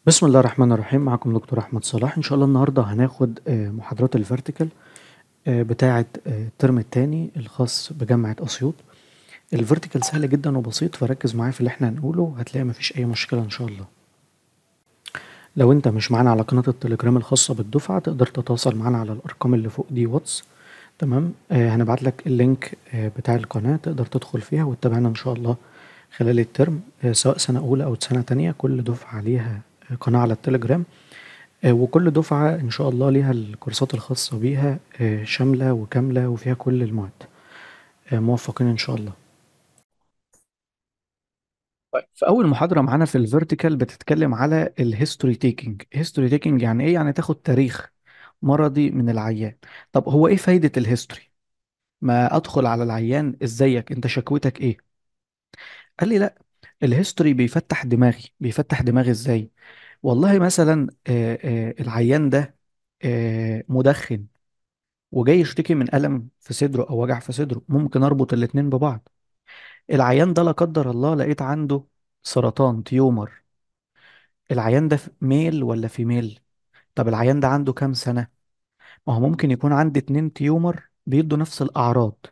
بسم الله الرحمن الرحيم. معكم دكتور أحمد صلاح. إن شاء الله النهاردة هناخد محاضرات الفيرتيكال بتاعة الترم التاني الخاص بجامعة أسيوط. الفيرتيكال سهل جدا وبسيط، فركز معايا في اللي احنا هنقوله، هتلاقي مفيش أي مشكلة إن شاء الله. لو أنت مش معانا على قناة التليجرام الخاصة بالدفعة تقدر تتواصل معانا على الأرقام اللي فوق دي واتس. تمام. هنبعت لك اللينك بتاع القناة، تقدر تدخل فيها وتتابعنا إن شاء الله خلال الترم، سواء سنة أولى أو سنة تانية. كل دفعة عليها قناة على التليجرام، وكل دفعة إن شاء الله ليها الكورسات الخاصة بيها، شاملة وكاملة وفيها كل المواد. موفقين إن شاء الله. طيب، في أول محاضرة معانا في الفيرتيكال بتتكلم على الهيستوري تيكينج. هيستوري تيكينج يعني إيه؟ يعني تاخد تاريخ مرضي من العيان. طب هو إيه فايدة الهيستوري؟ ما أدخل على العيان، إزيك أنت، شكوتك إيه؟ قال لي لا، الهيستوري بيفتح دماغي. بيفتح دماغي إزاي؟ والله مثلا العيان ده مدخن وجاي يشتكي من ألم في صدره أو وجع في صدره، ممكن أربط الاتنين ببعض. العيان ده لا قدر الله لقيت عنده سرطان تيومر، العيان ده ميل ولا فيميل؟ طب العيان ده عنده كام سنة؟ ما هو ممكن يكون عندي اتنين تيومر بيدوا نفس الأعراض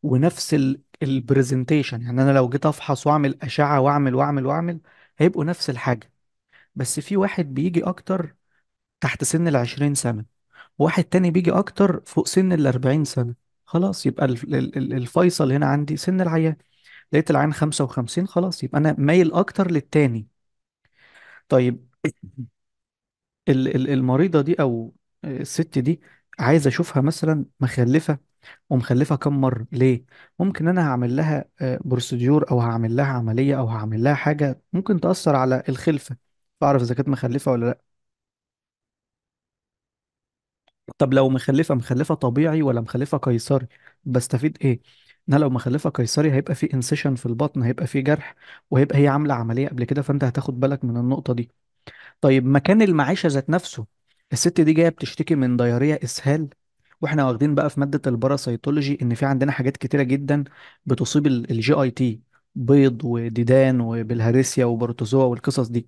ونفس البرزنتيشن. يعني أنا لو جيت أفحص وأعمل أشعة وأعمل هيبقوا نفس الحاجة، بس في واحد بيجي أكتر تحت سن ال20 سنة، واحد تاني بيجي أكتر فوق سن ال40 سنة. خلاص، يبقى الفيصل هنا عندي سن العيان. لقيت العيان 55، خلاص يبقى أنا مايل أكتر للتاني. طيب، المريضة دي أو الست دي عايز أشوفها مثلا مخلفة، ومخلفة كم مرة؟ ليه؟ ممكن أنا هعمل لها بروسيديور، أو هعمل لها عملية، أو هعمل لها حاجة ممكن تأثر على الخلفة، فأعرف إذا كانت مخلفة ولا لأ. طب لو مخلفة طبيعي ولا مخلفة قيصري، بستفيد ايه؟ ان أنا لو مخلفة قيصري هيبقى في انسيشن في البطن، هيبقى في جرح، وهيبقى هي عاملة عملية قبل كده، فانت هتاخد بالك من النقطة دي. طيب، مكان المعيشة ذات نفسه، الست دي جاية بتشتكي من ديارية اسهال، واحنا واخدين بقى في مادة الباراسيتولوجي ان في عندنا حاجات كتيرة جدا بتصيب الجي اي تي، بيض وديدان وبلهارسيا وبروتوزوا والقصص دي.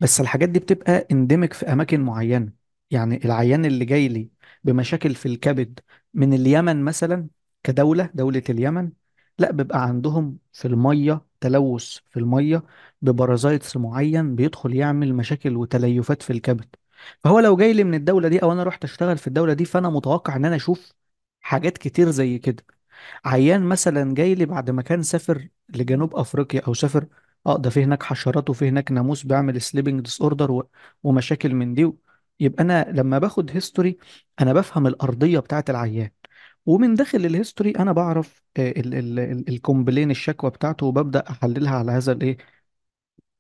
بس الحاجات دي بتبقى انديميك في اماكن معينه. يعني العيان اللي جاي لي بمشاكل في الكبد من اليمن مثلا، دولة اليمن، لا بيبقى عندهم في الميه تلوث في الميه ببرازيتس معين بيدخل يعمل مشاكل وتليفات في الكبد. فهو لو جاي لي من الدولة دي او انا رحت اشتغل في الدولة دي، فانا متوقع ان انا اشوف حاجات كتير زي كده. عيان مثلا جاي لي بعد ما كان سافر لجنوب افريقيا او سافر، اه ده في هناك حشرات وفي هناك ناموس بيعمل سليبنج ديس اوردر ومشاكل من دي. يبقى انا لما باخد هيستوري انا بفهم الارضيه بتاعت العيان، ومن داخل الهيستوري انا بعرف الكومبلين الشكوى بتاعته، وببدا احللها على هذا الايه،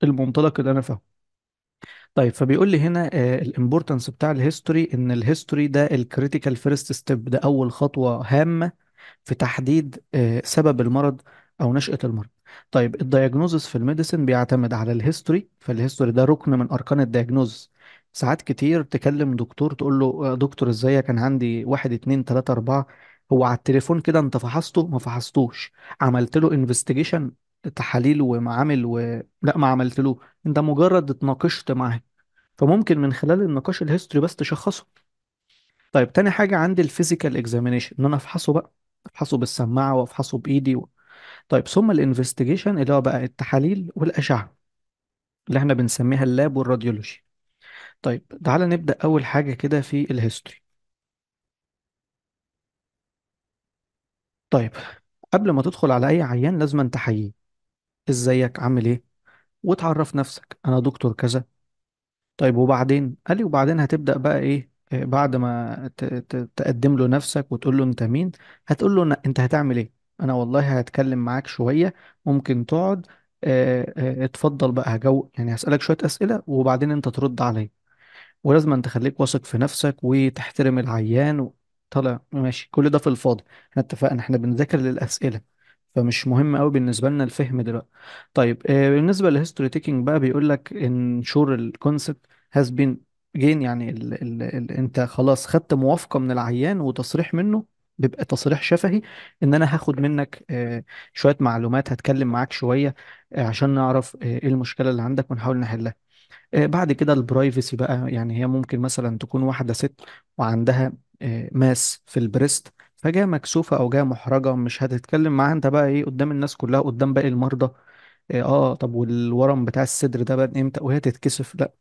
المنطلق اللي انا فاهمه. طيب، فبيقول لي هنا الامبورتنس بتاع الهيستوري، ان الهيستوري ده الكريتيكال فيرست ستيب، ده اول خطوه هامه في تحديد سبب المرض او نشأة المرض. طيب، الدياجنوزس في الميديسن بيعتمد على الهيستوري، فالهيستوري ده ركن من اركان الدياجنوز. ساعات كتير تكلم دكتور تقول له دكتور ازاي، كان عندي واحد اتنين تلاتة اربعة، هو على التليفون كده انت فحصته ما فحصتوش؟ عملت له انفستيجيشن، تحاليل ومعامل لا ما عملتلو، انت مجرد اتناقشت معاه، فممكن من خلال النقاش الهيستوري بس تشخصه. طيب، تاني حاجة عندي الفيزيكال اكزامينيشن، ان انا افحصه بقى، افحصه بالسماعة وافحصه بايدي طيب، ثم الانفستيجيشن اللي هو بقى التحاليل والاشعة اللي احنا بنسميها اللاب والراديولوجي. طيب، تعالى نبدأ اول حاجة كده في الهيستوري. طيب، قبل ما تدخل على اي عيان لازم أن تحييه، ازيك عامل ايه، وتعرف نفسك انا دكتور كذا. طيب وبعدين؟ قال لي وبعدين هتبدأ بقى ايه، بعد ما تقدم له نفسك وتقول له انت مين، هتقول له انت هتعمل ايه. انا والله هتكلم معاك شوية، ممكن تقعد، اتفضل بقى، يعني هسألك شوية أسئلة وبعدين انت ترد عليا. ولازم أن تخليك واثق في نفسك وتحترم العيان طالع ماشي، كل ده في الفاضي. احنا اتفقنا احنا بنذاكر للأسئلة، فمش مهم قوي بالنسبة لنا الفهم دلوقتي. طيب، بالنسبة للهيستوري تيكينج بقى بيقول لك ان شور الكونسبت هاز بين جين، يعني انت خلاص خدت موافقة من العيان وتصريح منه، بيبقى تصريح شفهي ان انا هاخد منك شوية معلومات، هتكلم معاك شوية عشان نعرف ايه المشكلة اللي عندك ونحاول نحلها. بعد كده البرايفسي بقى، يعني هي ممكن مثلا تكون واحدة ست وعندها ماس في البريست، فجاء مكسوفة او جاء محرجة، مش هتتكلم معاها انت بقى ايه قدام الناس كلها، قدام باقي المرضى. طب والورم بتاع الصدر ده بقى امتى وهي تتكسف؟ لا،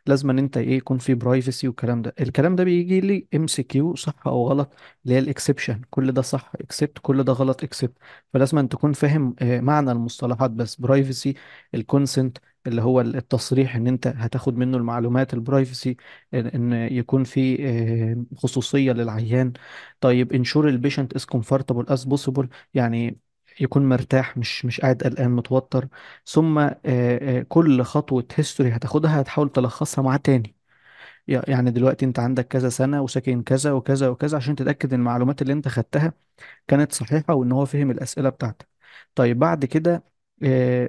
لازم ان انت ايه يكون في برايفسي. والكلام ده، الكلام ده بيجي لي ام سي كيو صح او غلط، اللي هي الاكسبشن، كل ده صح اكسبت، كل ده غلط اكسبت. فلازم أن تكون فاهم معنى المصطلحات. بس برايفسي، الكونسنت اللي هو التصريح ان انت هتاخد منه المعلومات، البرايفسي ان يكون في خصوصية للعيان. طيب انشور البيشنت از كومفورتابل از بوسيبل، يعني يكون مرتاح، مش قاعد قلقان متوتر. ثم كل خطوة هيستوري هتاخدها هتحاول تلخصها معاه تاني. يعني دلوقتي انت عندك كذا سنة وساكن كذا وكذا وكذا، عشان تتأكد ان المعلومات اللي انت خدتها كانت صحيحة وان هو فهم الأسئلة بتاعتك. طيب بعد كده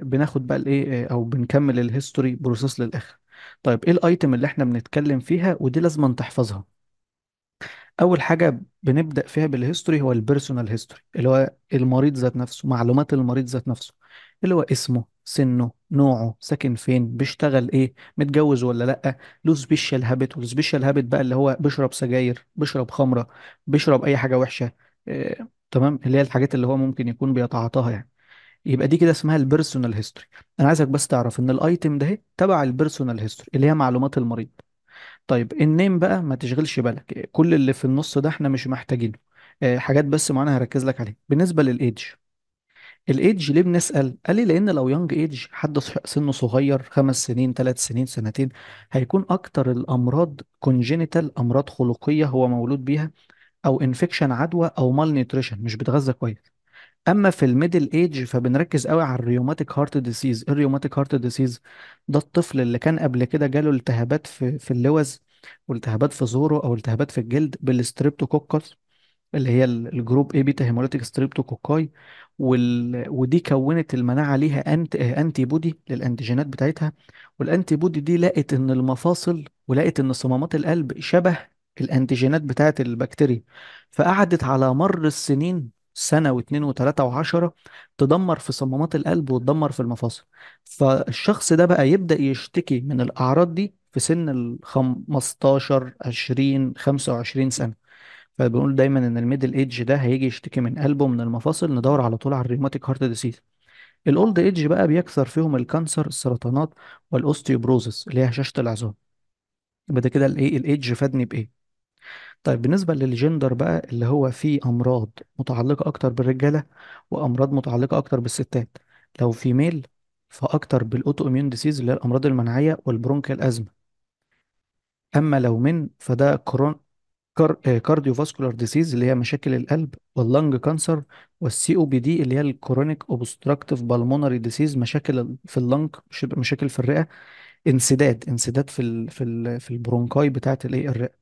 بناخد بقى الايه او بنكمل الهيستوري بروسيس للآخر. طيب ايه الايتم اللي احنا بنتكلم فيها ودي لازم تحفظها؟ اول حاجه بنبدا فيها بالهيستوري هو البيرسونال هيستوري، اللي هو المريض ذات نفسه، معلومات المريض ذات نفسه، اللي هو اسمه، سنه، نوعه، ساكن فين، بيشتغل ايه، متجوز ولا لا، له سبيشال هابت. والسبيشال هابت بقى اللي هو بيشرب سجاير، بيشرب خمره، بيشرب اي حاجه وحشه. تمام، اللي هي الحاجات اللي هو ممكن يكون بيتعاطاها يعني. يبقى دي كده اسمها البيرسونال هيستوري. انا عايزك بس تعرف ان الايتم ده تبع البيرسونال هيستوري اللي هي معلومات المريض. طيب النيم بقى ما تشغلش بالك، كل اللي في النص ده احنا مش محتاجينه. حاجات بس معانا هركز لك عليه. بالنسبة للايدج، الايدج ليه بنسأل؟ قال لي لان لو يونج ايدج، حد سنه صغير، 5 سنين، 3 سنين، سنتين، هيكون اكتر الامراض كونجينيتال، امراض خلقية هو مولود بيها، او انفكشن عدوى، او مال نيوتريشن، مش بيتغذى كويس. اما في الميدل ايج فبنركز قوي على الريوماتيك هارت ديسيز. الريوماتيك هارت ديسيز ده الطفل اللي كان قبل كده جاله التهابات في اللوز، والتهابات في زوره، او التهابات في الجلد بالستريبتوكوكس، اللي هي الجروب اي بيتا هيموليتيك ستريبتوكوكاي. ودي كونت المناعه ليها انتي بودي للانتيجينات بتاعتها. والانتي بودي دي لقت ان المفاصل، ولقت ان صمامات القلب شبه الانتيجينات بتاعت البكتيريا. فقعدت على مر السنين، سنة واتنين وتلاتة وعشرة، تدمر في صمامات القلب وتدمر في المفاصل. فالشخص ده بقى يبدأ يشتكي من الأعراض دي في سن 15 20 25 سنة. فبنقول دايما ان الميدل ايدج ده هيجي يشتكي من قلبه، من المفاصل، ندور على طول على الريوماتيك هارت ديسيز. الاولد ايدج بقى بيكثر فيهم الكانسر، السرطانات، والاوستيوبروزس اللي هي هشاشة العظام. يبقى ده كده الايه الايدج فادني بايه. طيب بالنسبة للجندر بقى، اللي هو فيه امراض متعلقة اكتر بالرجالة وامراض متعلقة اكتر بالستات. لو في ميل فاكتر بالاوتو اميون ديسيز اللي هي الامراض المناعية والبرونكيال ازمة. اما لو من فده كارديو فاسكولار ديسيز اللي هي مشاكل القلب واللنج كانسر، والسي او بي دي اللي هي الكرونيك اوبستراكتيف بالمونري ديسيز، مشاكل في اللنج، مشاكل في الرئه، انسداد في البرونكاي بتاعت الايه الرئه.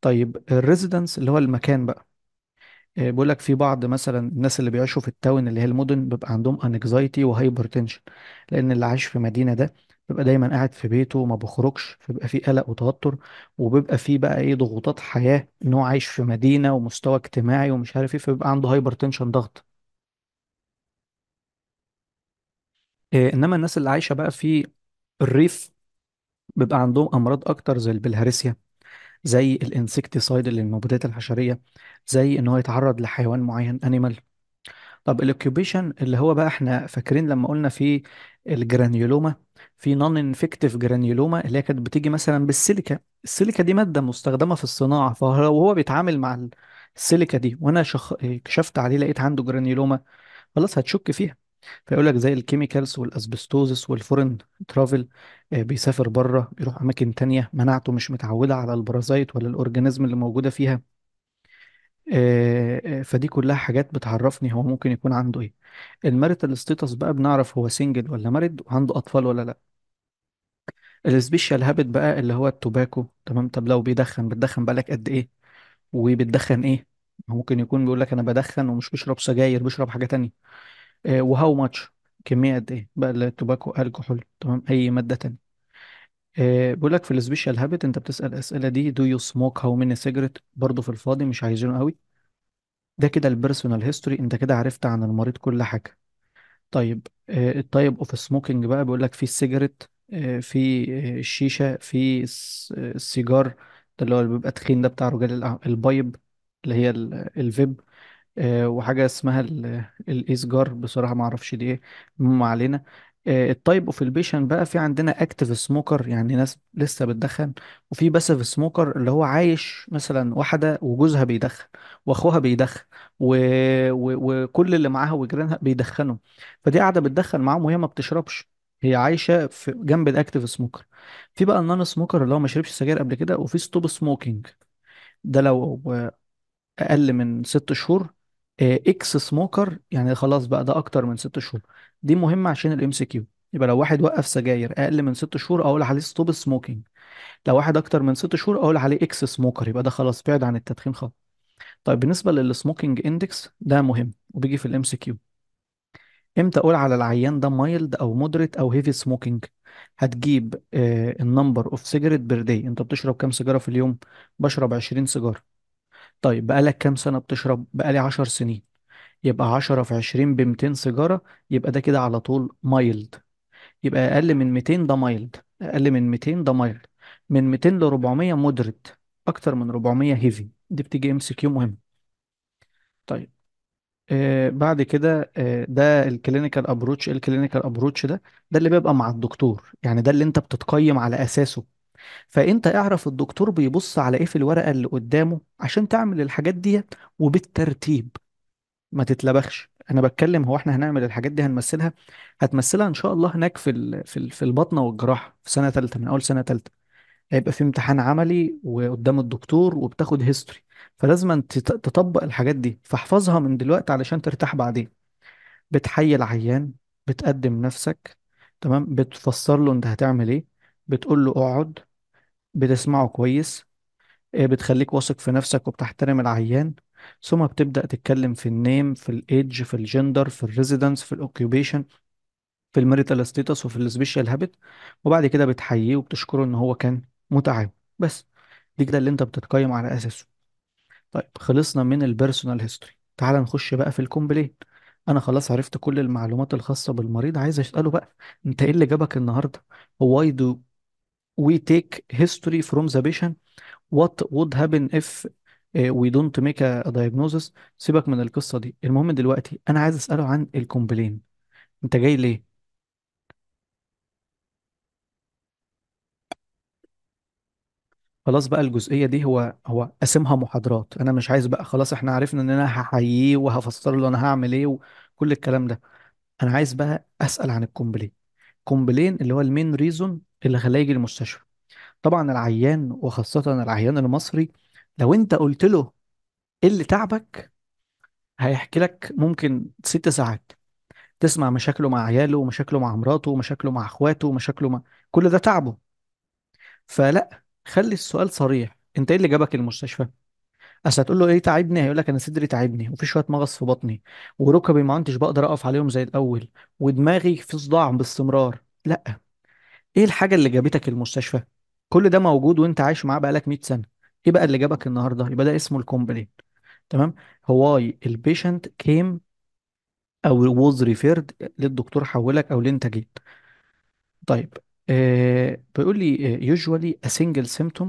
طيب الريزيدنس اللي هو المكان بقى، بيقول لك في بعض مثلا الناس اللي بيعيشوا في التاون اللي هي المدن بيبقى عندهم انكزايتي وهايبرتنشن، لان اللي عايش في مدينه ده بيبقى دايما قاعد في بيته وما بيخرجش، فبيبقى فيه قلق وتوتر، وبيبقى فيه بقى ايه ضغوطات حياه، ان هو عايش في مدينه ومستوى اجتماعي ومش عارف ايه، فبيبقى عنده هايبرتنشن، ضغط. انما الناس اللي عايشه بقى في الريف بيبقى عندهم امراض اكتر زي البلهارسيا، زي الانسكتيسايد اللي المبيدات الحشريه، زي ان هو يتعرض لحيوان معين انيمال. طب الاوكيوبيشن اللي هو بقى احنا فاكرين لما قلنا في الجرانيولوما، في نون انفكتيف جرانيولوما اللي هي كانت بتيجي مثلا بالسيليكا. السيليكا دي مادة مستخدمة في الصناعة، فهو بيتعامل مع السيليكا دي، وانا كشفت عليه لقيت عنده جرانيولوما، خلاص هتشك فيها. فيقول لك زي الكيميكالز والاسبستوزس والفورين ترافل، بيسافر بره، بيروح اماكن تانية، مناعته مش متعودة على البرازيت ولا الاورجانيزم اللي موجودة فيها. فدي كلها حاجات بتعرفني هو ممكن يكون عنده ايه. الماريتال ستيتس بقى بنعرف هو سنجل ولا مارد وعنده اطفال ولا لا. السبيشال هابت بقى اللي هو التوباكو. تمام، طب لو بتدخن بقالك قد ايه، وبتدخن ايه؟ هو ممكن يكون بيقول لك انا بدخن ومش بيشرب سجاير، بيشرب حاجة تانية. وهاو ماتش، كمية قد ايه بقى التوباكو، الكحول، تمام، اي مادة تانية. بيقول لك في السبيشال هابت انت بتسأل الأسئلة دي، دو يو سموك هاو ميني سيجرت، برضه في الفاضي مش عايزينه قوي. ده كده البيرسونال هيستوري، انت كده عرفت عن المريض كل حاجة. طيب التايب اوف سموكينج بقى، بيقول لك في السيجاريت، في الشيشة، في السيجار، ده اللي هو اللي بيبقى تخين، ده بتاع رجال البايب، اللي هي الفيب. وحاجة اسمها الإيسجار، بصراحة ما اعرفش دي ايه، المهم ما علينا. التايب اوف البيشن بقى، في عندنا اكتيف سموكر يعني ناس لسه بتدخن، وفي باسيف سموكر اللي هو عايش مثلا واحدة وجوزها بيدخن واخوها بيدخن و... وكل اللي معاها وجيرانها بيدخنوا، فدي قاعدة بتدخن معاهم وهي ما بتشربش، هي عايشة في جنب الاكتيف سموكر. في بقى النون سموكر اللي هو ما شربش سجاير قبل كده، وفي ستوب سموكينج، ده لو اقل من 6 شهور. اكس سموكر يعني خلاص بقى ده اكتر من 6 شهور. دي مهمة عشان الام سي كيو. يبقى لو واحد وقف سجاير اقل من 6 شهور اقول عليه ستوب سموكينج، لو واحد اكتر من 6 شهور اقول عليه اكس سموكر، يبقى ده خلاص بعد عن التدخين خالص. طيب بالنسبة للسموكينج اندكس ده مهم وبيجي في الام سي كيو. امتى اقول على العيان ده مايلد او مودريت او هيفي سموكينج؟ هتجيب النمبر اوف سيجرت بير داي، انت بتشرب كام سيجارة في اليوم؟ بشرب 20 سيجارة. طيب بقالك كام سنة بتشرب؟ بقالي 10 سنين. يبقى 10 في 20 ب 200 سيجارة، يبقى ده كده على طول مايلد. يبقى أقل من 200 ده مايلد، أقل من 200 ده مايلد، من 200 ل 400 مودريت، أكتر من 400 هيفي. دي بتيجي ام سي كيو مهم. طيب بعد كده ده الكلينيكال ابروتش. ايه الكلينيكال ابروتش ده؟ ده اللي بيبقى مع الدكتور، يعني ده اللي انت بتتقيم على اساسه. فانت اعرف الدكتور بيبص على ايه في الورقة اللي قدامه عشان تعمل الحاجات دي وبالترتيب، ما تتلبخش. انا بتكلم هو احنا هنعمل الحاجات دي هنمثلها، هتمثلها ان شاء الله هناك في البطنه والجراحه في سنه ثالثه، من اول سنه ثالثه هيبقى في امتحان عملي وقدام الدكتور وبتاخد هيستوري، فلازم أن تطبق الحاجات دي، فاحفظها من دلوقتي علشان ترتاح بعدين. بتحيي العيان، بتقدم نفسك، تمام، بتفسر له انت هتعمل ايه، بتقول له اقعد، بتسمعه كويس، بتخليك واثق في نفسك وبتحترم العيان. ثم بتبدأ تتكلم في النيم، في الايدج، في الجندر، في الريزيدنس، في الاوكيوبيشن، في الميريتال ستيتس، وفي السبيشال هابت. وبعد كده بتحييه وبتشكره ان هو كان متعاون بس. دي كده اللي انت بتتقيم على اساسه. طيب خلصنا من البيرسونال هيستوري، تعال نخش بقى في الكومبلين. انا خلاص عرفت كل المعلومات الخاصة بالمريض، عايز اسأله بقى انت ايه اللي جابك النهاردة؟ why do we take history from the patient? what would happen if we don't make a diagnosis؟ سيبك من القصة دي، المهم دلوقتي أنا عايز أسأله عن الكومبلين. أنت جاي ليه؟ خلاص بقى الجزئية دي هو قسمها محاضرات، أنا مش عايز بقى، خلاص إحنا عرفنا إن أنا هحييه وهفسر له أنا هعمل إيه وكل الكلام ده. أنا عايز بقى أسأل عن الكومبلين. كومبلين اللي هو المين ريزون اللي خلاه يجي المستشفى. طبعا العيان وخاصة العيان المصري، لو أنت قلت له إيه اللي تعبك هيحكي لك ممكن 6 ساعات، تسمع مشاكله مع عياله ومشاكله مع مراته ومشاكله مع اخواته ومشاكله مع كل ده تعبه. فلا، خلي السؤال صريح، انت ايه اللي جابك المستشفى؟ اصل هتقول له ايه تعبني، هيقول لك انا صدري تعبني وفي شويه مغص في بطني وركبي ما عدتش بقدر اقف عليهم زي الاول ودماغي في صداع باستمرار. لا، ايه الحاجه اللي جابتك المستشفى؟ كل ده موجود وانت عايش معاه بقالك 100 سنه. ايه بقى اللي جابك النهارده؟ يبقى ده اسمه الكومبلين. تمام. هواي البيشنت كيم او was referred، للدكتور حولك او ليه انت جيت. طيب بيقول لي usually a single symptom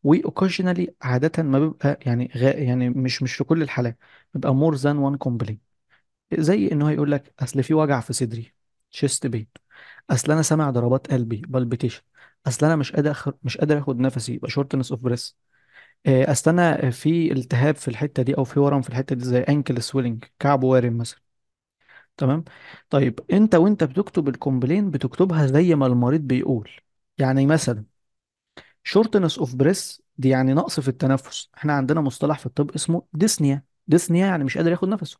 و occasionally، عادة ما بيبقى يعني يعني مش في كل الحالات، بيبقى more than one complaint. زي انه هيقول لك اصل في وجع في صدري chest pain، اصل انا سامع ضربات قلبي palpitation، اصل انا مش قادر اخد نفسي يبقى shortness of breath، اصل انا في التهاب في الحتة دي او في ورم في الحتة دي زي ankle swelling، كعب وارم مثلا. تمام. طيب انت وانت بتكتب الكومبلين بتكتبها زي ما المريض بيقول. يعني مثلا shortness of breath دي يعني نقص في التنفس، احنا عندنا مصطلح في الطب اسمه ديسنيا. ديسنيا يعني مش قادر ياخد نفسه.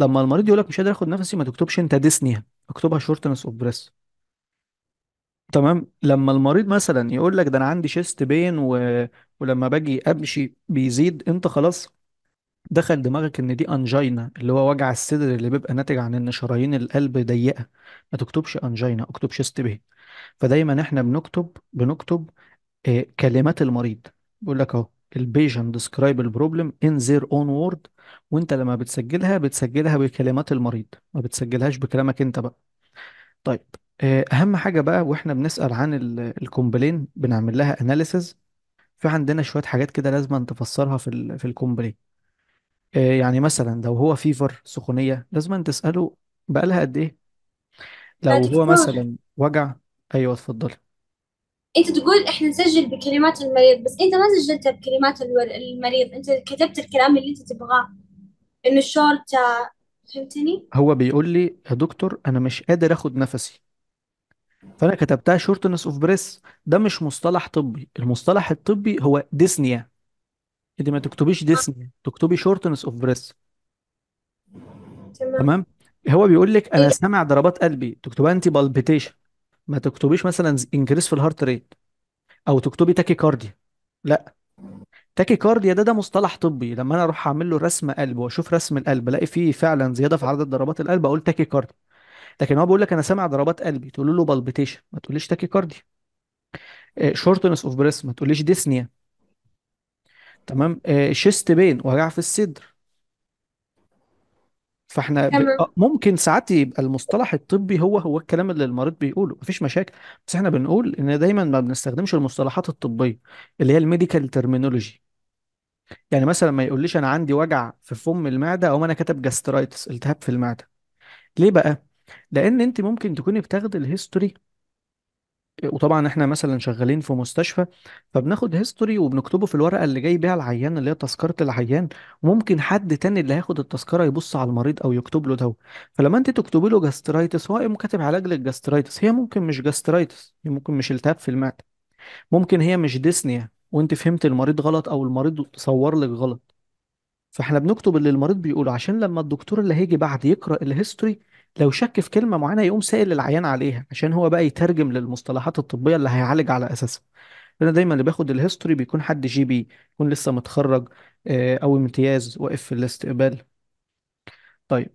لما المريض يقول لك مش قادر ياخد نفسي ما تكتبش انت ديسنيا، اكتبها shortness of breath. تمام. لما المريض مثلا يقول لك ده انا عندي شيست بين ولما باجي امشي بيزيد، انت خلاص دخل دماغك ان دي انجينا، اللي هو وجع الصدر اللي بيبقى ناتج عن ان شرايين القلب ضيقه. ما تكتبش انجينا، اكتب شيست بين. فدايما احنا بنكتب كلمات المريض. بيقول لك اهو البيشنت ديسكرايب البروبلم ان زير اون وورد، وانت لما بتسجلها بتسجلها بكلمات المريض، ما بتسجلهاش بكلامك انت بقى. طيب اهم حاجه بقى واحنا بنسال عن الكومبلين بنعمل لها اناليسز. في عندنا شويه حاجات كده لازم تفسرها في الكومبلين. يعني مثلا لو هو فيفر سخونيه لازم تساله بقالها قد ايه. لو هو دكتور، مثلا وجع. ايوه اتفضل. انت تقول احنا نسجل بكلمات المريض، بس انت ما سجلتها بكلمات المريض، انت كتبت الكلام اللي انت تبغاه، انه شورت. فهمتني؟ هو بيقول لي يا دكتور انا مش قادر اخد نفسي، فانا كتبتها شورتنس اوف بريس. ده مش مصطلح طبي، المصطلح الطبي هو ديسنيا. انت ما تكتبيش ديسنيا، تكتبي شورتنس اوف بريس. تمام. تمام. هو بيقول لك انا إيه. سامع ضربات قلبي، تكتبها انت بالبيتيشن. ما تكتبيش مثلا انكريس في الهارت ريت، او تكتبي تاكي كارديا. لا، تاكي كارديا ده مصطلح طبي. لما انا اروح اعمل له رسم قلب واشوف رسم القلب الاقي فيه فعلا زياده في عدد ضربات القلب اقول تاكي كارديا. لكن هو بيقول لك انا سامع ضربات قلبي تقول له بالبيتيشن، ما تقوليش تاكي كارديا. شورتنس اوف بريس ما تقوليش ديسنيا. تمام. شيست بين وجع في الصدر. فاحنا تمام. ممكن ساعات يبقى المصطلح الطبي هو الكلام اللي المريض بيقوله، مفيش مشاكل. بس احنا بنقول ان دايما ما بنستخدمش المصطلحات الطبية اللي هي الميديكال ترمينولوجي. يعني مثلا ما يقوليش انا عندي وجع في فم المعدة او انا كاتب جاسترايتس التهاب في المعدة. ليه بقى؟ لان انت ممكن تكوني بتاخد الهيستوري، وطبعا احنا مثلا شغالين في مستشفى، فبناخد هيستوري وبنكتبه في الورقة اللي جاي بيها العيان اللي هي تذكرة العيان. وممكن حد تاني اللي هياخد التذكرة يبص على المريض او يكتب له دواء. فلما انت تكتبي له جاسترايتس هو يقوم كاتب علاج للجاسترايتس، هي ممكن مش جاسترايتس، هي ممكن مش التهاب في المعدة، ممكن هي مش ديسنيا وانت فهمت المريض غلط او المريض صور لك غلط. فاحنا بنكتب اللي المريض بيقوله عشان لما الدكتور اللي هيجي بعد يقرأ الهيستوري لو شك في كلمة معينة يقوم سائل العيان عليها، عشان هو بقى يترجم للمصطلحات الطبية اللي هيعالج على أساسها. انا دايما اللي باخد الهيستوري بيكون حد جي بي، يكون لسه متخرج او امتياز واقف في الاستقبال. طيب.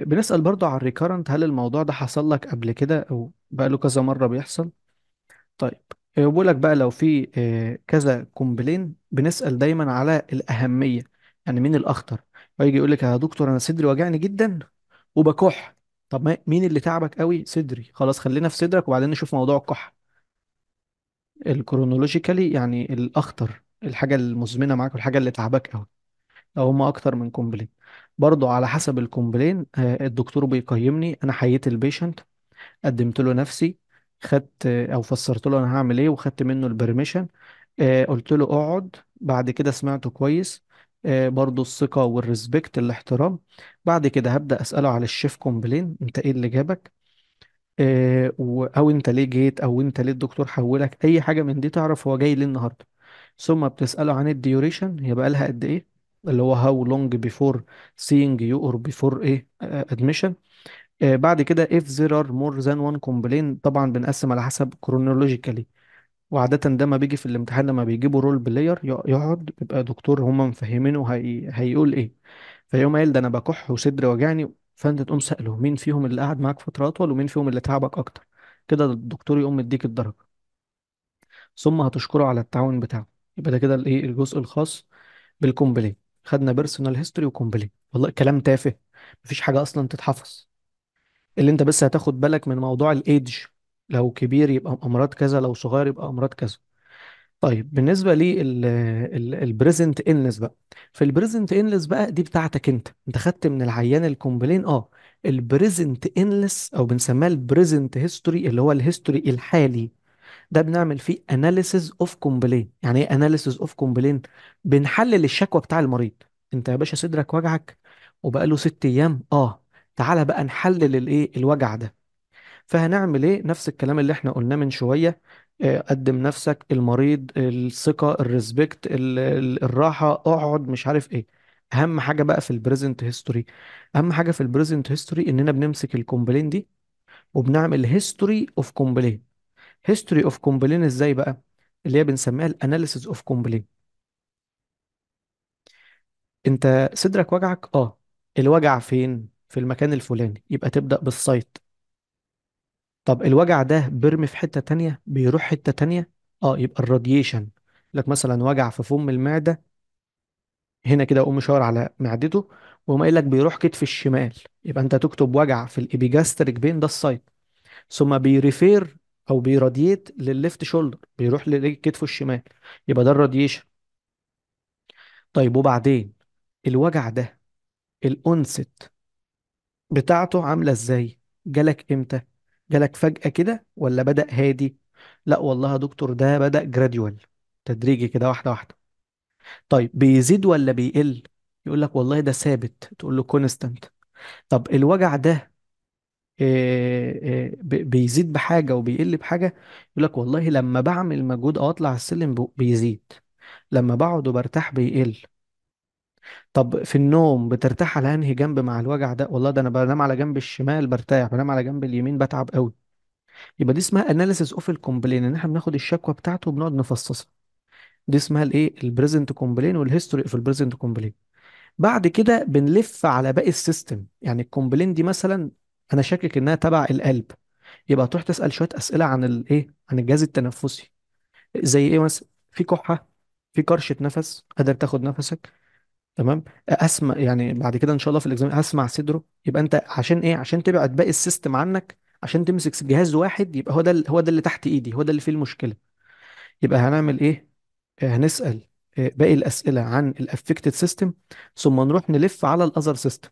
بنسأل برضو على الريكارنت، هل الموضوع ده حصل لك قبل كده او بقاله كذا مرة بيحصل؟ طيب. بقول لك بقى لو في كذا كومبلين بنسأل دايما على الأهمية. يعني مين الأخطر؟ ويجي يقول لك يا دكتور أنا صدري وجعني جدا وبكح. طب مين اللي تعبك قوي؟ صدري. خلاص خلينا في صدرك وبعدين نشوف موضوع الكحة. الكرونولوجيكالي يعني الأخطر، الحاجة المزمنة معاك والحاجة اللي تعبك قوي. لو هما أكتر من كومبلين برضو على حسب الكومبلين الدكتور بيقيمني. أنا حييت البيشنت، قدمت له نفسي، خدت او فسرت له انا هعمل ايه وخدت منه البرميشن. قلت له اقعد، بعد كده سمعته كويس. برضو الثقة والريسبكت الاحترام. بعد كده هبدأ أسأله على الشيف كومبلين، انت ايه اللي جابك؟ او انت ليه جيت، او انت ليه الدكتور حولك، اي حاجة من دي تعرف هو جاي ليه النهاردة. ثم بتسأله عن الديوريشن، هي بقى لها قد ايه، اللي هو how long before seeing you or before ايه admission. بعد كده if there are more than one complaint طبعا بنقسم على حسب chronologically. وعادة ده ما بيجي في الامتحان لما بيجيبوا رول بلاير يقعد بيبقى دكتور هم مفهمينه هيقول ايه. فيقوم قايل ده انا بكح وصدري وجعني، فانت تقوم سأله مين فيهم اللي قعد معاك فترة اطول ومين فيهم اللي تعبك اكتر. كده الدكتور يقوم مديك الدرجة، ثم هتشكره على التعاون بتاعه. يبقى ده كده الايه الجزء الخاص بالكومبلين. خدنا بيرسونال هيستوري وكومبلين، والله كلام تافه، مفيش حاجة اصلا تتحفظ. اللي انت بس هتاخد بالك من موضوع الايدج، لو كبير يبقى امراض كذا، لو صغير يبقى امراض كذا. طيب بالنسبه لي البريزنت انلس بقى. في البريزنت انلس بقى دي بتاعتك انت خدت من العيان الكومبلين البريزنت انلس او بنسميها البريزنت هيستوري اللي هو الهيستوري الحالي. ده بنعمل فيه اناليسز اوف كومبلين. يعني ايه اناليسز اوف كومبلين؟ بنحلل الشكوى بتاع المريض. انت يا باشا صدرك وجعك وبقاله 6 ايام، تعالى بقى نحلل الايه الوجع ده. فهنعمل ايه؟ نفس الكلام اللي احنا قلناه من شوية. قدم نفسك، المريض، الثقة، الريسبكت، الراحة، اقعد، مش عارف ايه. اهم حاجة بقى في البريزنت هيستوري، اهم حاجة في البريزنت هيستوري اننا بنمسك الكومبلين دي وبنعمل هيستوري اوف كومبلين. هيستوري اوف كومبلين ازاي بقى؟ اللي هي بنسميها الاناليسيز اوف كومبلين. انت صدرك وجعك، الوجع فين؟ في المكان الفلاني، يبقى تبدأ بالسايت. طب الوجع ده بيرمي في حتة تانية، بيروح حتة تانية، يبقى الراديشن. لك مثلا وجع في فم المعدة هنا كده، اقوم مشاور على معدته وما قايل لك بيروح كتف الشمال، يبقى انت تكتب وجع في الابيجاستريك بين ده السايت. ثم بيريفير او بيراديت للليفت شولدر، بيروح لكتفه الشمال، يبقى ده الراديشن. طيب وبعدين الوجع ده الأونست بتاعته عاملة ازاي؟ جالك امتى؟ جالك فجأة كده ولا بدأ هادي؟ لا والله يا دكتور ده بدأ جراديوال، تدريجي كده، واحدة واحدة. طيب بيزيد ولا بيقل؟ يقول لك والله ده ثابت، تقول له كونستانت. طب الوجع ده بيزيد بحاجة وبيقل بحاجة؟ يقول لك والله لما بعمل مجهود او اطلع السلم بيزيد، لما بقعد وبرتاح بيقل. طب في النوم بترتاح على انهي جنب مع الوجع ده؟ والله ده انا بنام على جنب الشمال برتاح، بنام على جنب اليمين بتعب قوي. يبقى دي اسمها اناليسيس اوف الكومبلين، ان احنا بناخد الشكوى بتاعته وبنقعد نفصصها. دي اسمها الايه، البريزنت كومبلين والهيستوري اوف البريزنت كومبلين. بعد كده بنلف على باقي السيستم. يعني الكومبلين دي مثلا انا شاكك انها تبع القلب، يبقى تروح تسأل شوية أسئلة عن الايه، عن الجهاز التنفسي. زي ايه مثلا؟ في كحة، في كرشة نفس، قادر تاخد نفسك؟ تمام. اسمع يعني بعد كده ان شاء الله في الاكزام هسمع صدره. يبقى انت عشان ايه؟ عشان تبعد باقي السيستم عنك، عشان تمسك جهاز واحد يبقى هو ده هو ده اللي تحت ايدي، هو ده اللي فيه المشكلة. يبقى هنعمل ايه؟ هنسأل باقي الأسئلة عن الافكتد سيستم، ثم نروح نلف على الاذر سيستم.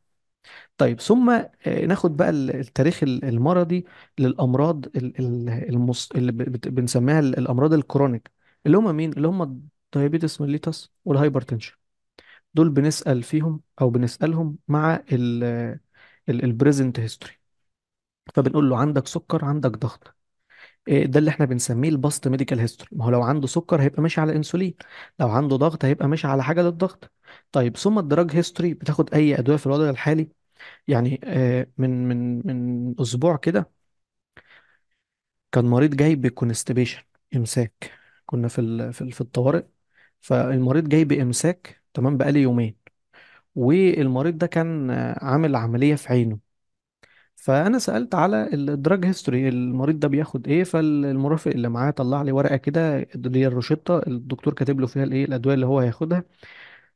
طيب ثم ناخد بقى التاريخ المرضي للأمراض اللي بنسميها الأمراض الكرونيك، اللي هم مين؟ اللي هم الدايابيتس ميليتس والهايبرتنشن. دول بنسأل فيهم أو بنسألهم مع البريزنت هيستوري. فبنقول له عندك سكر، عندك ضغط. ده اللي احنا بنسميه الباست ميديكال هيستوري. ما هو لو عنده سكر هيبقى ماشي على انسولين، لو عنده ضغط هيبقى ماشي على حاجة للضغط. طيب ثم الدراج هيستوري، بتاخد أي أدوية في الوضع الحالي؟ يعني من اسبوع كده كان مريض جاي بكونستيبيشن، امساك. كنا في الطوارئ، فالمريض جاي بامساك تمام بقالي يومين. والمريض ده كان عامل عملية في عينه. فانا سألت على الدراج هيستوري، المريض ده بياخد ايه؟ فالمرافق اللي معاه طلع لي ورقة كده اللي هي الروشتة، الدكتور كاتب له فيها الايه، الادوية اللي هو هياخدها.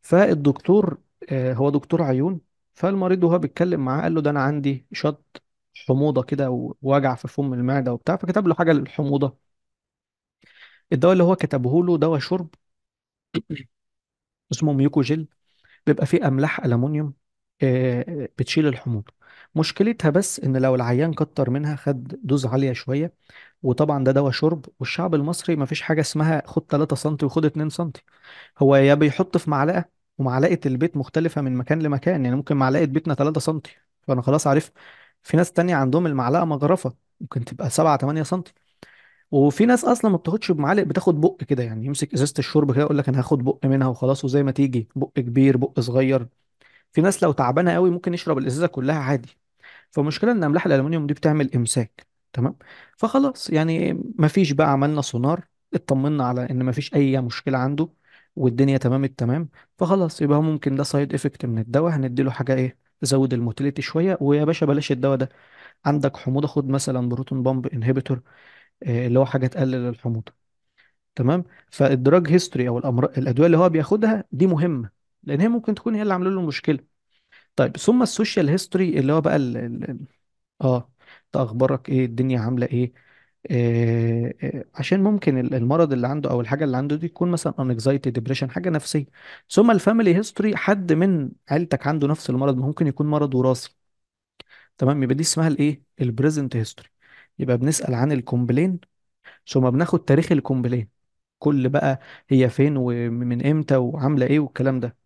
فالدكتور هو دكتور عيون، فالمريض وهو بيتكلم معاه قال له ده انا عندي شط حموضه كده ووجع في فم المعده وبتاع، فكتب له حاجه للحموضه. الدواء اللي هو كتبه له دواء شرب اسمه ميوكوجيل، بيبقى فيه املاح الومنيوم بتشيل الحموضه. مشكلتها بس ان لو العيان كتر منها، خد دوز عاليه شويه، وطبعا ده دواء شرب، والشعب المصري ما فيش حاجه اسمها خد 3 سم وخد 2 سم. هو يا بيحط في معلقة، ومعلقة البيت مختلفة من مكان لمكان، يعني ممكن معلقة بيتنا 3 سنتي فأنا خلاص عارف. في ناس تانية عندهم المعلقة مغرفة، ممكن تبقى 7 8 سنتي. وفي ناس أصلا ما بتاخدش بمعالق، بتاخد بق كده، يعني يمسك إزازة الشرب كده يقول لك أنا هاخد بق منها وخلاص، وزي ما تيجي بق كبير بق صغير. في ناس لو تعبانة قوي ممكن يشرب الإزازة كلها عادي. فالمشكله ان املاح الالومنيوم دي بتعمل امساك. تمام. فخلاص يعني مفيش بقى، عملنا سونار، اطمنا على ان مفيش اي مشكله عنده، والدنيا تمام التمام. فخلاص يبقى هو ممكن ده سايد افكت من الدواء، هنديله حاجه ايه تزود الموتيليتي شويه، ويا باشا بلاش الدواء ده. عندك حموضه، خد مثلا بروتون بامب انهبيتور، اللي هو حاجه تقلل الحموضه. تمام. فالدراج هيستوري او الامراض الادويه اللي هو بياخدها دي مهمه، لان هي ممكن تكون هي اللي عامله له المشكله. طيب ثم السوشيال هيستوري اللي هو بقى اه انت اخبارك ايه، الدنيا عامله ايه؟ عشان ممكن المرض اللي عنده او الحاجه اللي عنده دي تكون مثلا انكزايتي ديبريشن، حاجه نفسيه. ثم الفاميلي هيستوري، حد من عيلتك عنده نفس المرض، ممكن يكون مرض وراثي. تمام. يبقى دي اسمها الايه، البريزنت هيستوري. يبقى بنسال عن الكومبلين، ثم بناخد تاريخ الكومبلين، كل بقى هي فين ومن امتى وعامله ايه والكلام ده.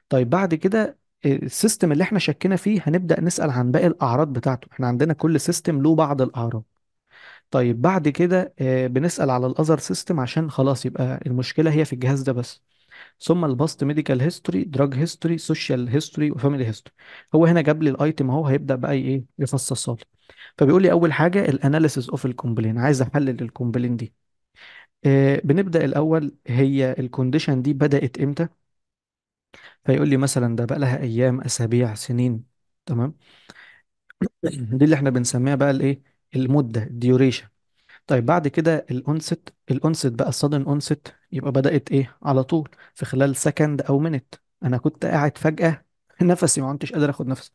طيب بعد كده السيستم اللي احنا شكينا فيه هنبدأ نسأل عن باقي الأعراض بتاعته. احنا عندنا كل سيستم له بعض الأعراض. طيب بعد كده بنسأل على الأذر سيستم، عشان خلاص يبقى المشكلة هي في الجهاز ده بس. ثم الباست ميديكال هيستوري، دراج هيستوري، سوشيال هيستوري، وفاميلي هيستوري. هو هنا جاب لي الايتم اهو، هيبدأ بقى ايه يفصصها لي. فبيقول لي اول حاجة الاناليسيس اوف الكومبلين، عايز احلل الكومبلين دي. بنبدأ الاول، هي الكونديشن دي بدأت امتى؟ فيقول لي مثلا ده بقى لها ايام، اسابيع، سنين. تمام. دي اللي احنا بنسميها بقى الايه، المده، الديوريشن. طيب بعد كده الانست بقى الصدن انست، يبقى بدات ايه على طول، في خلال سكند او منت. انا كنت قاعد فجاه نفسي ما كنتش قادر اخد نفس،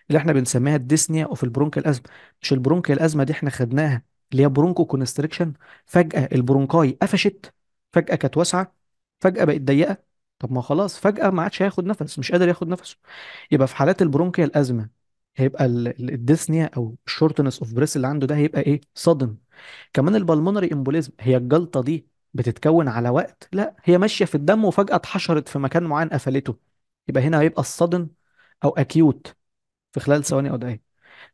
اللي احنا بنسميها الديسنيا اوف البرونكيال ازمه. مش البرونكيال ازمه دي احنا خدناها اللي هي برونكو كونستريكشن؟ فجاه البرونكاي قفشت، فجاه كانت واسعه، فجاه بقت ضيقه. طب ما خلاص فجاه ما عادش هياخد نفس، مش قادر ياخد نفسه. يبقى في حالات البرونكيال ازمه هيبقى الديسنيا او الشورتنس اوف بريس اللي عنده ده هيبقى ايه؟ صدن. كمان البلمونري امبوليزم، هي الجلطه دي بتتكون على وقت؟ لا، هي ماشيه في الدم وفجاه اتحشرت في مكان معين قفلته. يبقى هنا هيبقى الصدن او اكيوت في خلال ثواني او دقايق.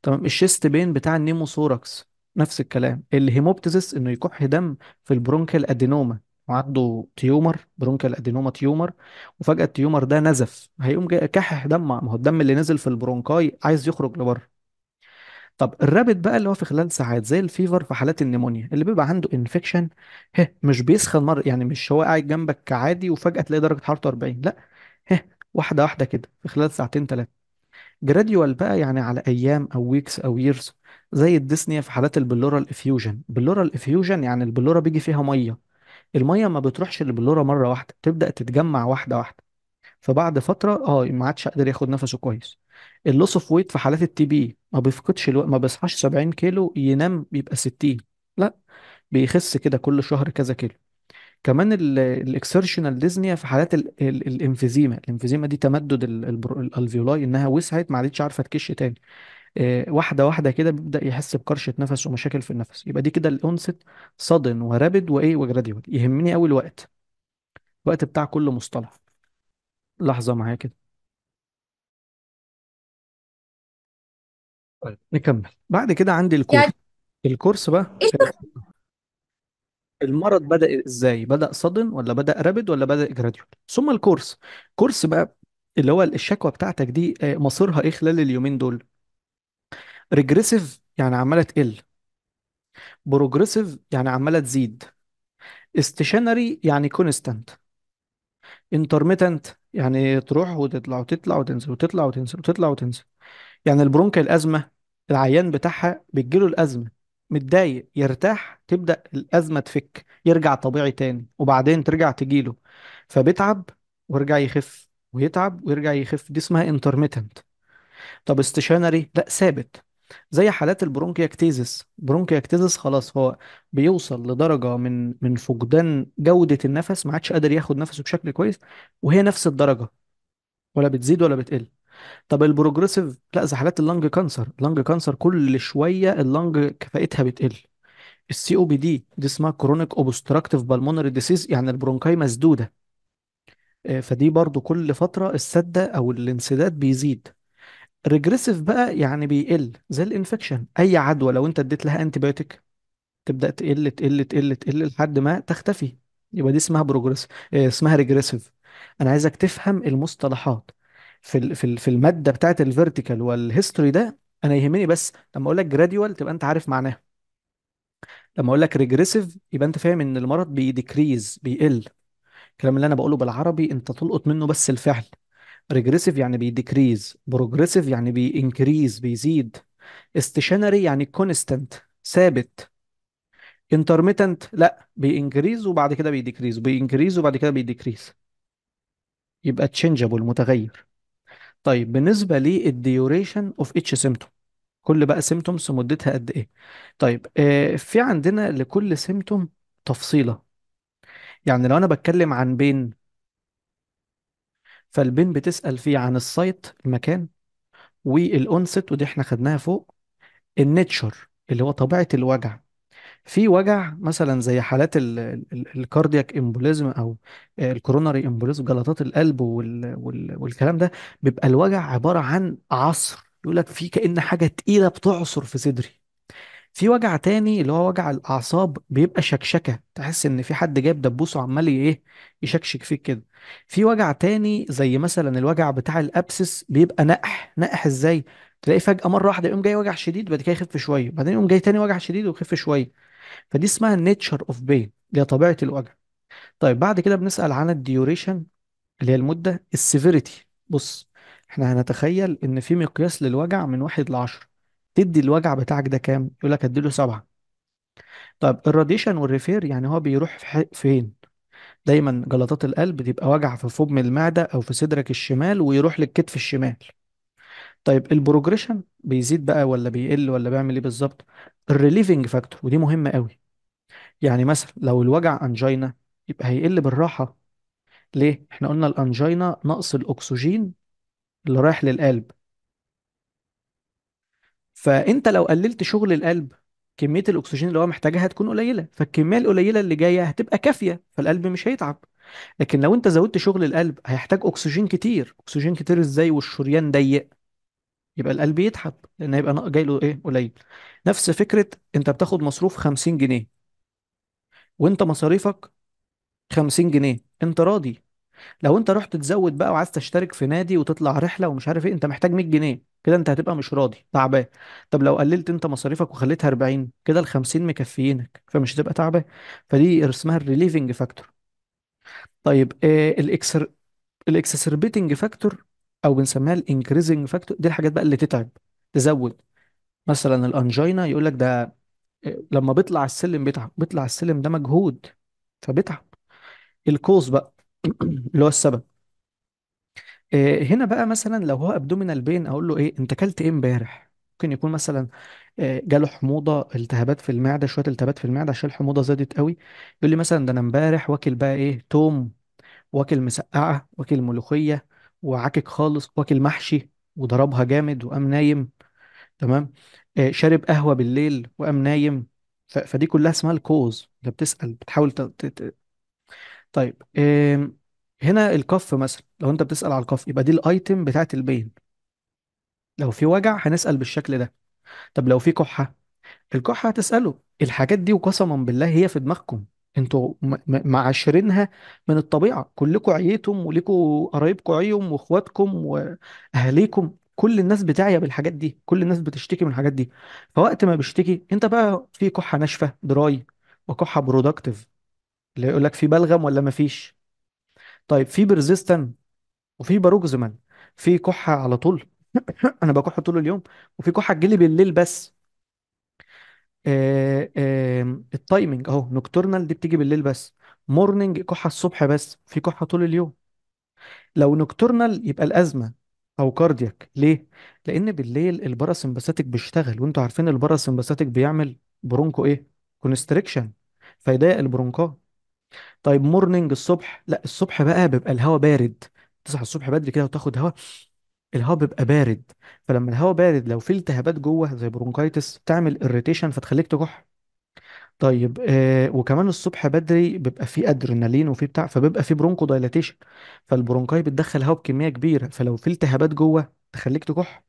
تمام. الشيست بين بتاع النيموثوركس نفس الكلام. الهيموبتيسس انه يكح دم في البرونكيال ادينوما، وعنده تيومر برونكيال ادينوما تيومر، وفجأة التيومر ده نزف، هيقوم جاي كحح دم، ما هو الدم اللي نزل في البرونكاي عايز يخرج لبره. طب الرابد بقى اللي هو في خلال ساعات زي الفيفر في حالات النيمونيا اللي بيبقى عنده انفكشن، مش بيسخن مره، يعني مش هو قاعد جنبك عادي وفجأة تلاقي درجة حرارته 40، لا، واحدة واحدة كده في خلال ساعتين ثلاثة. جراديوال بقى يعني على ايام او ويكس او ييرز، زي الديسنيا في حالات البلورال افيوجن. بلورال افيوجن يعني البلوره بيجي فيها ميه، الميه ما بتروحش للبلوره مره واحده، تبدا تتجمع واحده واحده، فبعد فتره ما عادش قادر ياخد نفسه كويس. اللوس اوف ويت في حالات التي بي، ما بيفقدش ما بيصحاش 70 كيلو ينام بيبقى 60، لا، بيخس كده كل شهر كذا كيلو. كمان الاكسرشنال ديزنيا في حالات الانفيزيما. الانفيزيما دي تمدد الالفيولاي، انها وسعت ما عادتش عارفه تكش تاني. واحده واحده كده بيبدا يحس بكرشه نفس ومشاكل في النفس. يبقى دي كده الاونست، صدن ورابد وايه وجراديوال. يهمني قوي الوقت، الوقت بتاع كل مصطلح. لحظه معايا كده. طيب نكمل. بعد كده عندي الكورس. يعني الكورس بقى ايش المرض بدأ ازاي؟ بدأ صدن ولا بدأ رابد ولا بدأ جراديوال؟ ثم الكورس. كورس بقى اللي هو الشكوى بتاعتك دي مصيرها ايه خلال اليومين دول؟ ريجريسيف يعني عماله تقل، بروجريسيف يعني عماله تزيد، استيشنري يعني كونستانت، انترميتنت يعني تروح وتطلع وتطلع وتنزل وتطلع وتنزل وتطلع وتنزل. يعني البرونكا الأزمة، العيان بتاعها بتجيله الأزمة، متضايق يرتاح، تبدأ الأزمة تفك يرجع طبيعي تاني، وبعدين ترجع تجيله، فبيتعب ويرجع يخف، ويتعب ويرجع يخف. دي اسمها انترميتنت. طب استشانري لا، ثابت. زي حالات البرونكياكتيزس. برونكياكتيزس خلاص هو بيوصل لدرجة من فقدان جودة النفس، ما عادش قادر ياخد نفسه بشكل كويس، وهي نفس الدرجة، ولا بتزيد ولا بتقل. طب البروجريسيف لا، زي حالات اللنج كانسر. اللنج كانسر كل شوية اللنج كفاءتها بتقل. السي او بي دي اسمها كرونيك اوبستراكتيف بالمونري ديسيز، يعني البرونكاي مسدودة. فدي برضو كل فترة السدة او الانسداد بيزيد. ريجريسيف بقى يعني بيقل، زي الانفكشن. اي عدوى لو انت اديت لها انتي بايوتيك تبدا تقل تقل تقل تقل لحد ما تختفي. يبقى دي اسمها بروجريس، اسمها ريجريسيف. انا عايزك تفهم المصطلحات في الماده بتاعت الفيرتيكال والهيستوري ده. انا يهمني بس لما اقول لك جراديوال تبقى انت عارف معناها، لما اقول لك ريجريسيف يبقى انت فاهم ان المرض بيديكريز بيقل. الكلام اللي انا بقوله بالعربي انت تلقط منه بس الفعل. ريجريسيف يعني بيديكريز، بروجريسيف يعني بينكريز بيزيد، استيشنري يعني كونستانت ثابت، انترميتنت لا، بينكريز وبعد كده بيديكريز، بينكريز وبعد كده بيديكريز. يبقى تشينجابل متغير. طيب بالنسبه للديوريشن اوف اتش سيمتوم، كل بقى سيمتومز مدتها قد ايه؟ طيب في عندنا لكل سيمتوم تفصيله. يعني لو انا بتكلم عن بين، فالبين بتسأل فيه عن السايت المكان، والاونست ودي احنا خدناها فوق، النيتشر اللي هو طبيعة الوجع. في وجع مثلا زي حالات الكاردياك امبوليزم او الكوروناري امبوليزم، جلطات القلب والكلام ده، بيبقى الوجع عبارة عن عصر، يقول لك في كأن حاجة تقيلة بتعصر في صدري. في وجع تاني اللي هو وجع الأعصاب، بيبقى شكشكة، تحس إن في حد جايب دبوس وعمال إيه يشكشك فيك كده. في وجع تاني زي مثلا الوجع بتاع الأبسس، بيبقى نقح. نقح إزاي؟ تلاقي فجأة مرة واحدة يقوم جاي وجع شديد، بعد كده يخف شوية، بعدين يقوم جاي تاني وجع شديد ويخف شوية. فدي اسمها النيتشر اوف بين، اللي هي طبيعة الوجع. طيب بعد كده بنسأل عن الديوريشن اللي هي المدة، السيفيريتي. بص، احنا هنتخيل ان في مقياس للوجع من 1 ل10، تدي الوجع بتاعك ده كام؟ يقول لك اديله 7. طيب الراديشن والريفير يعني هو بيروح فين؟ دايما جلطات القلب بتبقى وجع في فم المعدة او في صدرك الشمال ويروح للكتف الشمال. طيب البروجريشن بيزيد بقى ولا بيقل ولا بيعمل ايه بالظبط؟ الريليفنج فاكتور، ودي مهمة قوي. يعني مثلا لو الوجع انجينا يبقى هيقل بالراحة. ليه؟ احنا قلنا الانجينا نقص الاكسجين اللي رايح للقلب. فانت لو قللت شغل القلب، كمية الاكسجين اللي هو محتاجها هتكون قليلة، فالكمية القليلة اللي جاية هتبقى كافية، فالقلب مش هيتعب. لكن لو انت زودت شغل القلب هيحتاج اكسجين كتير. اكسجين كتير ازاي والشريان ضيق؟ يبقى القلب يتعب، لان هيبقى جاي له ايه؟ قليل. نفس فكرة انت بتاخد مصروف 50 جنيه، وانت مصاريفك 50 جنيه، انت راضي. لو انت رحت تزود بقى وعايز تشترك في نادي وتطلع رحلة ومش عارف ايه، انت محتاج 100 جنيه، كده انت هتبقى مش راضي، تعبان. طب لو قللت انت مصاريفك وخليتها 40، كده ال 50 مكفيينك، فمش هتبقى تعبان. فدي اسمها الريليفنج فاكتور. طيب الاكسسربيتنج فاكتور، او بنسميها الانكريزنج فاكتور، دي الحاجات بقى اللي تتعب، تزود. مثلا الانجينا يقول لك ده لما بيطلع السلم بيتعب، بيطلع السلم ده مجهود فبيتعب. الكوز بقى اللي هو السبب. هنا بقى مثلا لو هو ابدومينال بين، اقول له ايه؟ انت اكلت ايه امبارح؟ ممكن يكون مثلا جاله حموضه، التهابات في المعده، شويه التهابات في المعده عشان الحموضه زادت قوي. يقول لي مثلا ده انا امبارح واكل بقى ايه؟ توم، واكل مسقعه، واكل ملوخيه، وعاكك خالص، واكل محشي وضربها جامد وقام نايم. تمام. شارب قهوه بالليل وقام نايم. فدي كلها اسمها الكوز. انت بتسأل، بتحاول طيب هنا الكف مثلا، لو انت بتسأل على الكف يبقى دي الايتم بتاعت البين. لو في وجع هنسأل بالشكل ده. طب لو في كحة، الكحة هتسأله الحاجات دي، وقسما بالله هي في دماغكم. انتوا معاشرينها من الطبيعة، كلكم عييتم وليكوا قرايبكم عيهم واخواتكم واهاليكم، كل الناس بتعيا بالحاجات دي، كل الناس بتشتكي من الحاجات دي. فوقت ما بيشتكي انت بقى في كحة ناشفة دراي، وكحة برودكتيف اللي يقول لك في بلغم ولا مفيش. طيب في برزيستن وفي باروكزيمال. في كحة على طول انا بكح طول اليوم، وفي كحة تجيلي بالليل بس. التايمنج اهو، نوكتورنال دي بتيجي بالليل بس، مورنينج كحة الصبح بس، في كحة طول اليوم. لو نوكتورنال يبقى الأزمة او كاردياك. ليه؟ لان بالليل الباراسمباثيك بيشتغل، وانتوا عارفين الباراسمباثيك بيعمل برونكو ايه؟ كونستريكشن، فيضايق البرونكات. طيب مورنينج الصبح، لا الصبح بقى بيبقى الهواء بارد، تصحى الصبح بدري كده وتاخد هواء، الهواء بيبقى بارد. فلما الهواء بارد لو في التهابات جوه زي برونكايتس تعمل اريتيشن فتخليك تكح. طيب وكمان الصبح بدري بيبقى في ادرينالين وفي بتاع، فبيبقى في برونكو دايلاتيشن، فالبرونكاي بتدخل هواء بكميه كبيره، فلو في التهابات جوه تخليك تكح.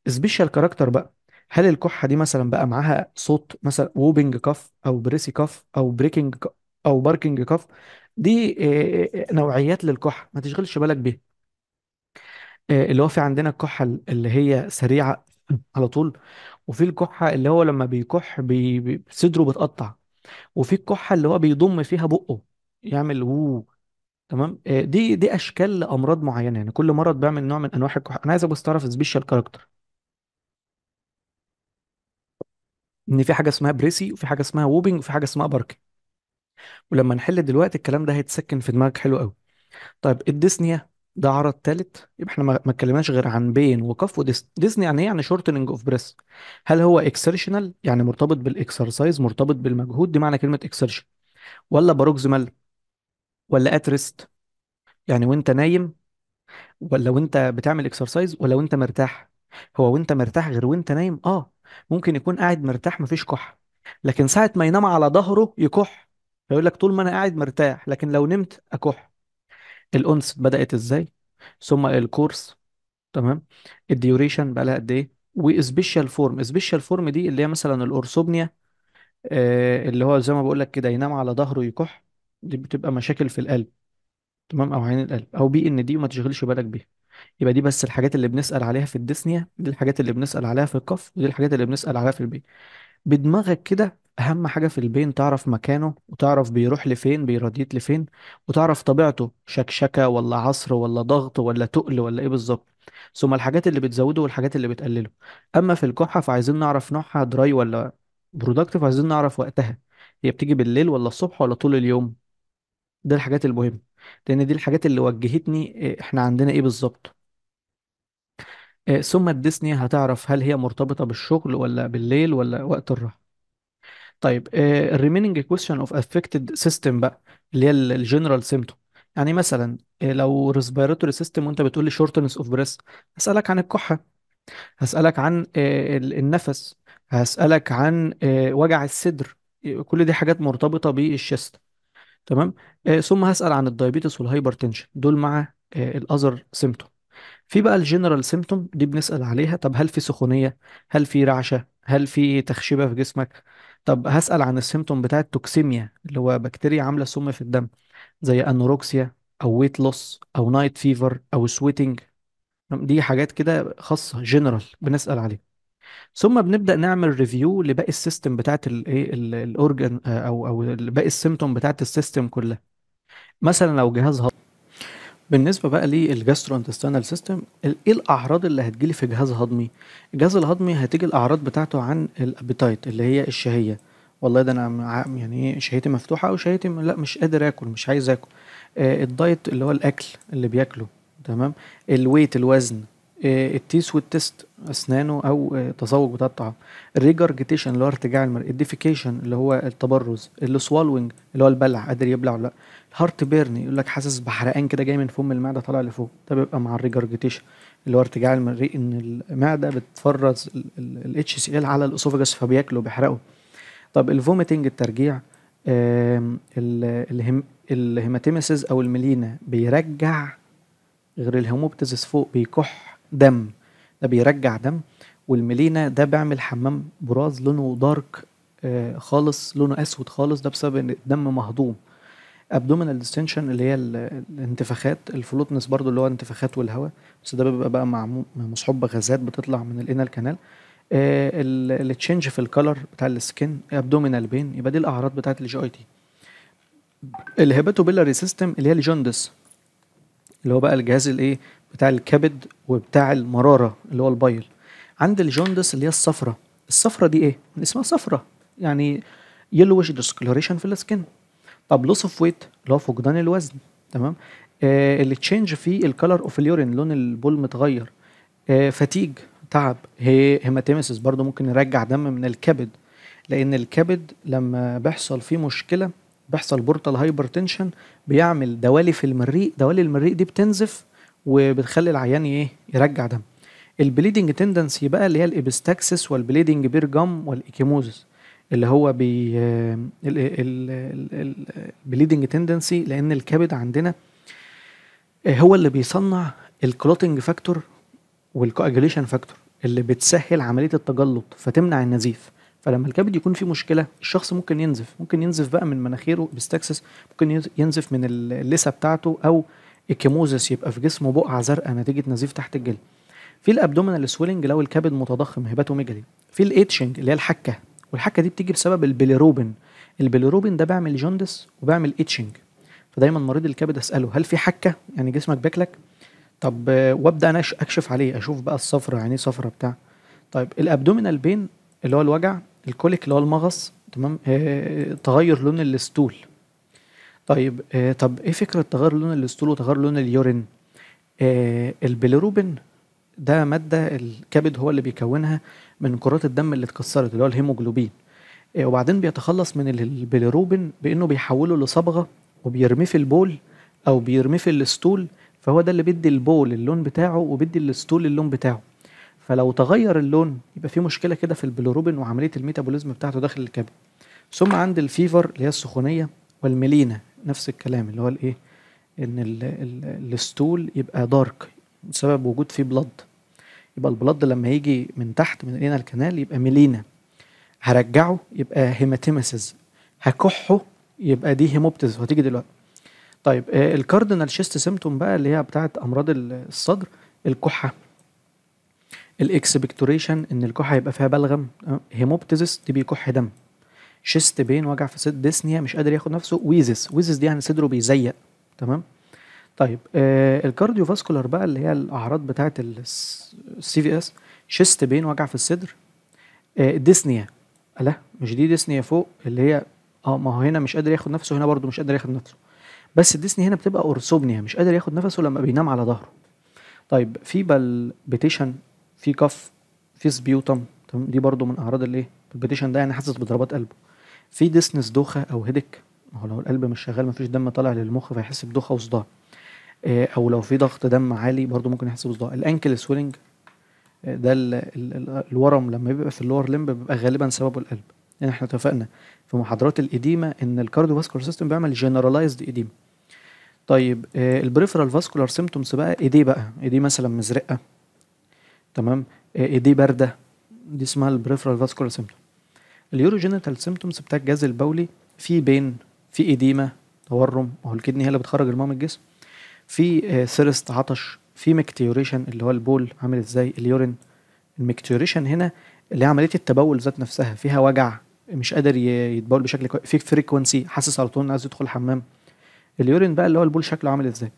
سبيشال كاركتر بقى، هل الكحه دي مثلا بقى معاها صوت، مثلا ووبنج كف او بريسي كف او بريكنج كف او باركنج كف؟ دي نوعيات للكحه ما تشغلش بالك بيها. اللي هو في عندنا الكحة اللي هي سريعة على طول، وفي الكحة اللي هو لما بيكح صدره بتقطع، وفي الكحة اللي هو بيضم فيها بقه يعمل وو. تمام. دي اشكال لامراض معينه، يعني كل مرض بيعمل نوع من انواع الكحة. انا عايزك بس تعرف سبيشال كاركتر، ان في حاجه اسمها بريسي وفي حاجه اسمها ووبينج وفي حاجه اسمها باركي. ولما نحل دلوقتي الكلام ده هيتسكن في دماغك حلو قوي. طيب الديسنيا ده عرض ثالث، يبقى احنا ما اتكلمناش غير عن بين وكف ديسني يعني ايه؟ يعني شورتنج اوف بريس. هل هو اكسرشنال يعني مرتبط بالاكسرسايز، مرتبط بالمجهود، دي معنى كلمة اكسرشن، ولا باروكسيمال، ولا اتريست يعني وانت نايم، ولا وانت بتعمل اكسرسايز، ولا وانت مرتاح؟ هو وانت مرتاح غير وانت نايم. ممكن يكون قاعد مرتاح مفيش كح، لكن ساعة ما ينام على ظهره يكح. فيقول لك طول ما انا قاعد مرتاح، لكن لو نمت اكح. الانس بدأت ازاي؟ ثم الكورس. تمام. الديوريشن بقى لها قد ايه؟ وسبيشال فورم، سبيشال فورم دي اللي هي مثلا الاورثوبنيا، اللي هو زي ما بقول لك كده ينام على ظهره يكح، دي بتبقى مشاكل في القلب. تمام، او عين القلب، او بي ان دي، وما تشغلش بالك بيها. يبقى دي بس الحاجات اللي بنسأل عليها في الديسنيا، دي الحاجات اللي بنسأل عليها في القف، ودي الحاجات اللي بنسأل عليها في البي. بدماغك كده اهم حاجة في البين تعرف مكانه، وتعرف بيروح لفين، بيراديت لفين، وتعرف طبيعته، شكشكة ولا عصر ولا ضغط ولا تقل ولا ايه بالظبط. ثم الحاجات اللي بتزوده والحاجات اللي بتقلله. اما في الكحة فعايزين نعرف نوعها دراي ولا برودكتيف، عايزين نعرف وقتها، هي بتيجي بالليل ولا الصبح ولا طول اليوم. دي الحاجات المهمة، لان دي الحاجات اللي وجهتني احنا عندنا ايه بالظبط. ثم الديسني هتعرف هل هي مرتبطة بالشغل ولا بالليل ولا وقت الراحة. طيب الريميننج كويستشن اوف افكتد سيستم بقى، اللي هي الجنرال سيمتوم. يعني مثلا لو ريسبيراتوري سيستم وانت بتقول لي شورتنس اوف بريث، هسألك عن الكحة، هسألك عن النفس، هسألك عن وجع الصدر. كل دي حاجات مرتبطة بالشست. تمام. ثم هسأل عن الدايابيتس والهايبرتنشن دول مع الاذر سيمتوم. في بقى الجنرال سيمتوم دي بنسأل عليها، طب هل في سخونية، هل في رعشة، هل في تخشبة في جسمك. طب هسأل عن السيمتوم بتاع التوكسيميا اللي هو بكتيريا عاملة سم في الدم، زي انوركسيا او ويت لوس او نايت فيفر او سويتنج. دي حاجات كده خاصة جنرال بنسأل عليها. ثم بنبدأ نعمل ريفيو لباقي السيستم بتاعت الايه الاورجن، او باقي السيمتوم بتاعت السيستم كلها. مثلا لو جهاز هضمي، بالنسبة بقى للجاسترو انتستينال سيستم، ايه الأعراض اللي هتجيلي في جهاز هضمي؟ الجهاز الهضمي هتيجي الأعراض بتاعته عن الابيتايت اللي هي الشهية. والله ده أنا يعني إيه، شهيتي مفتوحة أو شهيتي لا مش قادر آكل، مش عايز آكل. الدايت اللي هو الأكل اللي بياكله. تمام. الويت الوزن. التيس والتست أسنانه أو التذوق بتاع الطعام. الريجرجيتيشن اللي هو ارتجاع المرء. الديفيكيشن اللي هو التبرز. السوالوينج اللي هو البلع، قادر يبلع ولا لا. هارت بيرن يقول لك حاسس بحرقان كده جاي من فم المعده طالع لفوق، ده بيبقى مع الريجرجيتيشن اللي هو ارتجاع المريء، ان المعده بتفرز الاتش سي ال على الاسوفاجس فبياكله بيحرقه. طب الفوميتنج الترجيع. الهيماتيمسيس او الميلينا بيرجع، غير الهيموبتيزس فوق بيكح دم، ده بيرجع دم. والميلينا ده بيعمل حمام براز لونه دارك خالص، لونه اسود خالص، ده بسبب ان الدم مهضوم. ابدومينال ديستنشن اللي هي الانتفاخات. الفلوتنس برضو اللي هو انتفاخات والهواء، بس ده بيبقى بقى مصحوب بغازات بتطلع من الانال كانال. التشنج في الكالر بتاع السكين. ابدومينال بين، يبقى دي الاعراض بتاعت الجي اي تي. الهيباتوبيلاري سيستم اللي هي الجوندس، اللي هو بقى الجهاز الايه بتاع الكبد وبتاع المراره اللي هو البايل. عند الجوندس اللي هي الصفرة. الصفرة دي ايه؟ من اسمها صفرة يعني، يلوش ديسكولوريشن في السكين. طب لوس اوف ويت اللي هو فقدان الوزن. تمام. اللي تشينج في الكالر اوف اليورين، لون البول متغير. فاتيج، تعب. هيماتيمسيس برضو ممكن يرجع دم من الكبد، لان الكبد لما بيحصل فيه مشكله، بيحصل بورتال هايبرتنشن، بيعمل دوالي في المريء، دوالي المريء دي بتنزف وبتخلي العيان ايه يرجع دم. البليدنج تندنسي بقى اللي هي الابستاكسس والبليدنج بيرجم والايكيموزس، اللي هو البليدنج تندنسي لان الكبد عندنا هو اللي بيصنع الكلوتنج فاكتور والكواجوليشن فاكتور اللي بتسهل عمليه التجلط فتمنع النزيف. فلما الكبد يكون فيه مشكله الشخص ممكن ينزف، ممكن ينزف بقى من مناخيره ابستاكسس، ممكن ينزف من اللثه بتاعته، او ايكيموزس يبقى في جسمه بقعه زرقاء نتيجه نزيف تحت الجلد. في الابدومينال سويلنج لو الكبد متضخم هيباتوميجالي. في الاتشنج اللي هي الحكه، والحكه دي بتيجي بسبب البيليروبين. البيليروبين ده بيعمل جوندس وبيعمل اتشنج. فدايما مريض الكبد اساله هل في حكه، يعني جسمك بياكلك. طب وابدا انا اكشف عليه، اشوف بقى الصفرة يعني ايه صفرة بتاع. طيب الابدومينال بين اللي هو الوجع. الكوليك اللي هو المغص. تمام. تغير لون الستول. طيب طب ايه فكره تغير لون الستول وتغير لون اليورين؟ البيليروبين ده مادة الكبد هو اللي بيكونها من كرات الدم اللي اتكسرت اللي هو الهيموجلوبين. وبعدين بيتخلص من البيليروبين بانه بيحوله لصبغة وبيرميه في البول او بيرميه في الستول. فهو ده اللي بيدي البول اللون بتاعه وبيدي الستول اللون بتاعه. فلو تغير اللون يبقى في مشكلة كده في البيليروبين وعملية الميتابوليزم بتاعته داخل الكبد. ثم عند الفيفر اللي هي السخونية والميلينا نفس الكلام اللي هو الايه، ان الستول يبقى دارك بسبب وجود فيه بلد. يبقى البلد لما يجي من تحت من الانال كانال يبقى ميلينا. هرجعه يبقى هيماتيمسز. هكحه يبقى دي هيموبتز وهتيجي دلوقتي. طيب الكاردينال شيست سيمتوم بقى اللي هي بتاعت امراض الصدر. الكحه. الاكسبكتوريشن ان الكحه يبقى فيها بلغم. هيموبتزس دي بيكح دم. شيست بين وجع في صدر. ديسنيا مش قادر ياخد نفسه. ويزس، ويزس دي يعني صدره بيزيق. تمام. طيب الكارديو فاسكولار بقى اللي هي الاعراض بتاعه السي في اس. شيست بين وجع في الصدر. ديسنيا. لا مش دي ديسنيا فوق اللي هي اه، ما هو هنا مش قادر ياخد نفسه، هنا برضو مش قادر ياخد نفسه. بس الديسني هنا بتبقى اورثوبنيا، مش قادر ياخد نفسه لما بينام على ظهره. طيب في بالبيتيشن، في كف، في سبيوتم، تمام، دي برضو من اعراض الايه البيتيشن، ده يعني حاسس بضربات قلبه. في ديسنس، دوخه او هيدك، ما هو لو القلب مش شغال مفيش دم طالع للمخ فيحس بدوخه وصداع. او لو في ضغط دم عالي برضو ممكن يحس بصداع. الانكل سويلنج، ده الورم لما بيبقى في اللور لمب بيبقى غالبا سببه القلب، لان احنا اتفقنا في محاضرات الإديمة ان الكارديوفاسكولار سيستم بيعمل جنرالايزد إديمة. طيب البريفرال فاسكولار سيمتومز بقى، ايديه بقى، ايديه مثلا مزرقه، تمام، ايديه بارده، دي اسمها البريفرال فاسكولار سيمتوم. اليوروجينيتال سيمتومز بتاع الجهاز البولي، في بين، في ايديما، تورم، وهو الكدني هي اللي بتخرج الماء من الجسم، في سيرست، عطش، في ميكتيوريشن اللي هو البول عامل ازاي اليورين. الميكتيوريشن هنا اللي هي عمليه التبول ذات نفسها، فيها وجع، مش قادر يتبول بشكل كويس، في فريكونسي، حاسس على طول انه عايز يدخل الحمام. اليورين بقى اللي هو البول شكله عامل ازاي.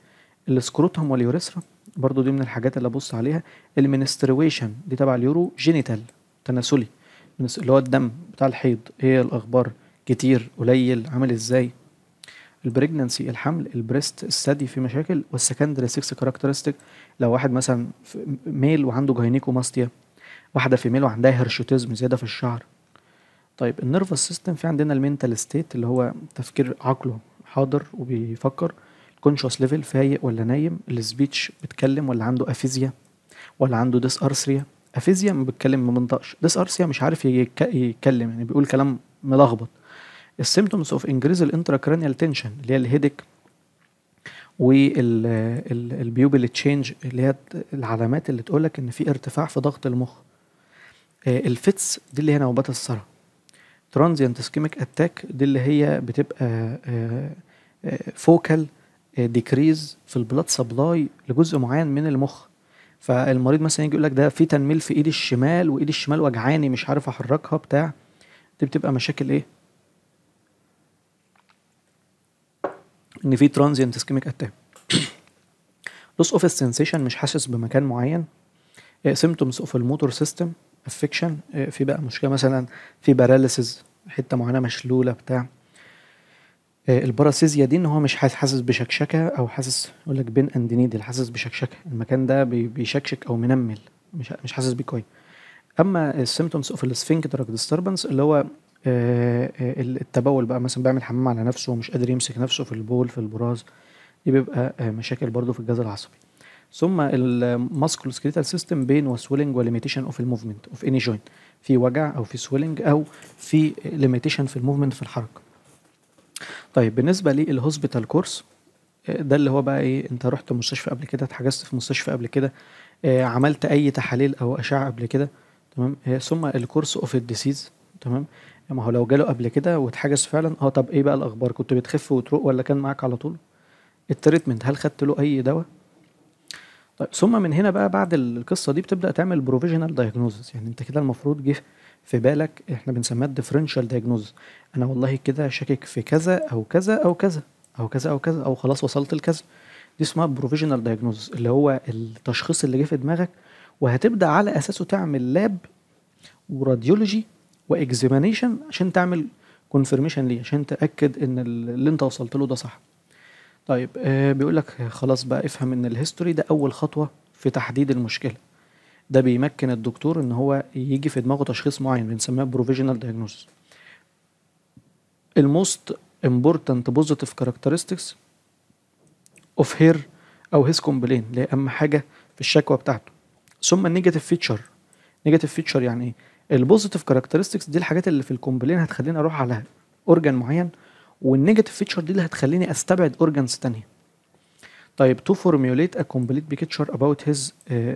السكروتهم واليوريثرا برضو دي من الحاجات اللي ابص عليها. المنسترويشن دي تبع اليورو جينيتال، تناسلي، اللي هو الدم بتاع الحيض، ايه الاخبار، كتير قليل عامل ازاي. البريجنانسي، الحمل، البريست، الثدي في مشاكل. والسكندري 6 كاركترستيك، لو واحد مثلا ميل وعنده جاينيكوماستيا، واحده في ميل وعندها هيرشوتيزم، زياده في الشعر. طيب النيرفس سيستم، في عندنا المينتال ستيت اللي هو تفكير عقله حاضر وبيفكر. الكونشوس ليفل، فايق ولا نايم. السبيتش، بيتكلم ولا عنده افيزيا ولا عنده ديس ارثريا. افيزيا ما بيتكلم ما بينطقش، ديس ارثريا مش عارف يتكلم يعني بيقول كلام ملخبط. السيمتومز اوف انكريز الانتراكرانيال تنشن اللي هي الهيدك، والبيوبل تشينج اللي هي العلامات اللي تقولك ان في ارتفاع في ضغط المخ. الفيتس دي اللي هي نوبات الصرع. ترانزيانت اسكيميك اتاك دي اللي هي بتبقى فوكال ديكريز في البلاد سبلاي لجزء معين من المخ. فالمريض مثلا يجي يقول لك ده في تنميل في ايدي الشمال، وايدي الشمال وجعاني مش عارف احركها بتاع. دي بتبقى مشاكل ايه، ان في ترانزيانت اسكيميك اتاك. لوس اوف السنسيشن، مش حاسس بمكان معين. سيمتومز اوف الموتور سيستم افكشن، في بقى مشكله مثلا في باراليسيز، حته معينه مشلوله بتاع. الباراسيزيا دي ان هو مش حاسس بشكشكه، او حاسس يقول لك بين اند نيدل، حاسس بشكشكه، المكان ده بيشكشك او منمل، مش حاسس بيه كويس. اما السيمتومز اوف السفنكتر ديستربنس اللي هو التبول بقى، مثلا بيعمل حمام على نفسه ومش قادر يمسك نفسه في البول في البراز، دي بيبقى مشاكل برضو في الجهاز العصبي. ثم الماسكولو سكريتال سيستم، بين وسويلنج وليميتيشن اوف الموفمنت اوف اني جوينت، في وجع او في سويلنج او في ليميتيشن في الموفمنت في الحركه. طيب بالنسبه للهوسبيتال كورس، ده اللي هو بقى ايه، انت رحت مستشفى قبل كده، اتحجزت في مستشفى قبل كده، عملت اي تحاليل او اشعه قبل كده، تمام. ثم الكورس اوف الديسيز، تمام. ما هو لو جاله قبل كده واتحجز فعلا، طب ايه بقى الاخبار، كنت بتخف وتروق ولا كان معاك على طول. التريتمنت، هل خدت له اي دواء. طيب ثم من هنا بقى بعد القصه دي بتبدا تعمل بروفيجنال دايجنوزس، يعني انت كده المفروض جه في بالك، احنا بنسميها الديفرنشال دايجنوزس. انا والله كده شاكك في كذا او كذا او كذا او كذا او كذا، او خلاص وصلت لكذا. دي اسمها بروفيجنال دايجنوزس، اللي هو التشخيص اللي جه في دماغك، وهتبدا على اساسه تعمل لاب وراديولوجي واكزامينيشن عشان تعمل كونفirmation ليه، عشان تاكد ان اللي انت وصلت له ده صح. طيب بيقول لك خلاص بقى افهم ان الهيستوري ده اول خطوه في تحديد المشكله. ده بيمكن الدكتور ان هو يجي في دماغه تشخيص معين بنسميه بروفيجنال دايجنوستس. الموست امبورتنت بوزيتيف كاركترستكس اوف هير او هيز كومبلين، اللي هي اهم حاجه في الشكوى بتاعته. ثم النيجاتيف فيتشر. نيجاتيف فيتشر يعني ايه، البوزيتيف كاركترستكس دي الحاجات اللي في الكومبلين هتخليني اروح على اورجان معين، والنيجاتيف فيتشر دي اللي هتخليني استبعد اورجانز تانية. طيب to formulate a complete picture about his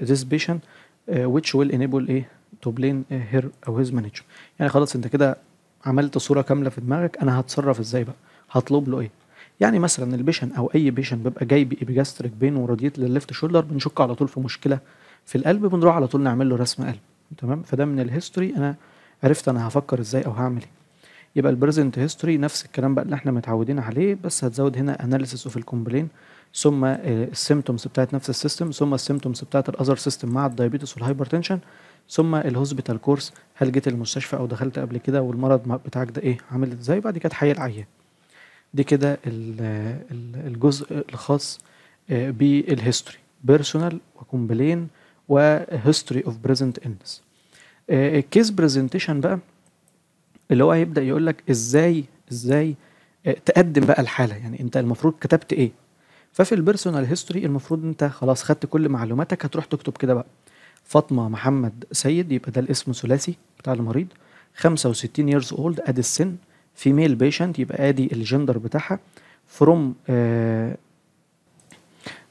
this patient which will enable ايه to plan her او his management. يعني خلاص انت كده عملت صورة كاملة في دماغك، انا هتصرف ازاي بقى، هطلب له ايه. يعني مثلا البيشن او اي بيشن بيبقى جاي بإبيجاستريك بين وراديت للليفت شولدر، بنشك على طول في مشكلة في القلب، بنروح على طول نعمل له رسم قلب، تمام. فده من الهيستوري انا عرفت انا هفكر ازاي او هعمل ايه. يبقى البريزنت هيستوري نفس الكلام بقى اللي احنا متعودين عليه، بس هتزود هنا اناليسيس اوف الكومبلين، ثم السيمتومز بتاعت نفس السيستم، ثم السيمتومز بتاعت الاذر سيستم مع الدايابيتس والهايبرتنشن، ثم الهوسبيتال كورس، هل جيت المستشفى او دخلت قبل كده والمرض بتاعك ده ايه عامل ازاي، بعد كده تحيي العيان. دي كده الجزء الخاص بالهيستوري، بيرسونال وكومبلين وهيستوري اوف بريزنت illness. الكيس برزنتيشن بقى اللي هو هيبدأ يقول لك ازاي تقدم بقى الحالة، يعني انت المفروض كتبت ايه. ففي البيرسونال هيستوري المفروض انت خلاص خدت كل معلوماتك، هتروح تكتب كده بقى فاطمة محمد سيد، يبقى ده الاسم ثلاثي بتاع المريض، 65 years old، ادي السن، فيميل بيشنت يبقى ادي الجندر بتاعها، فروم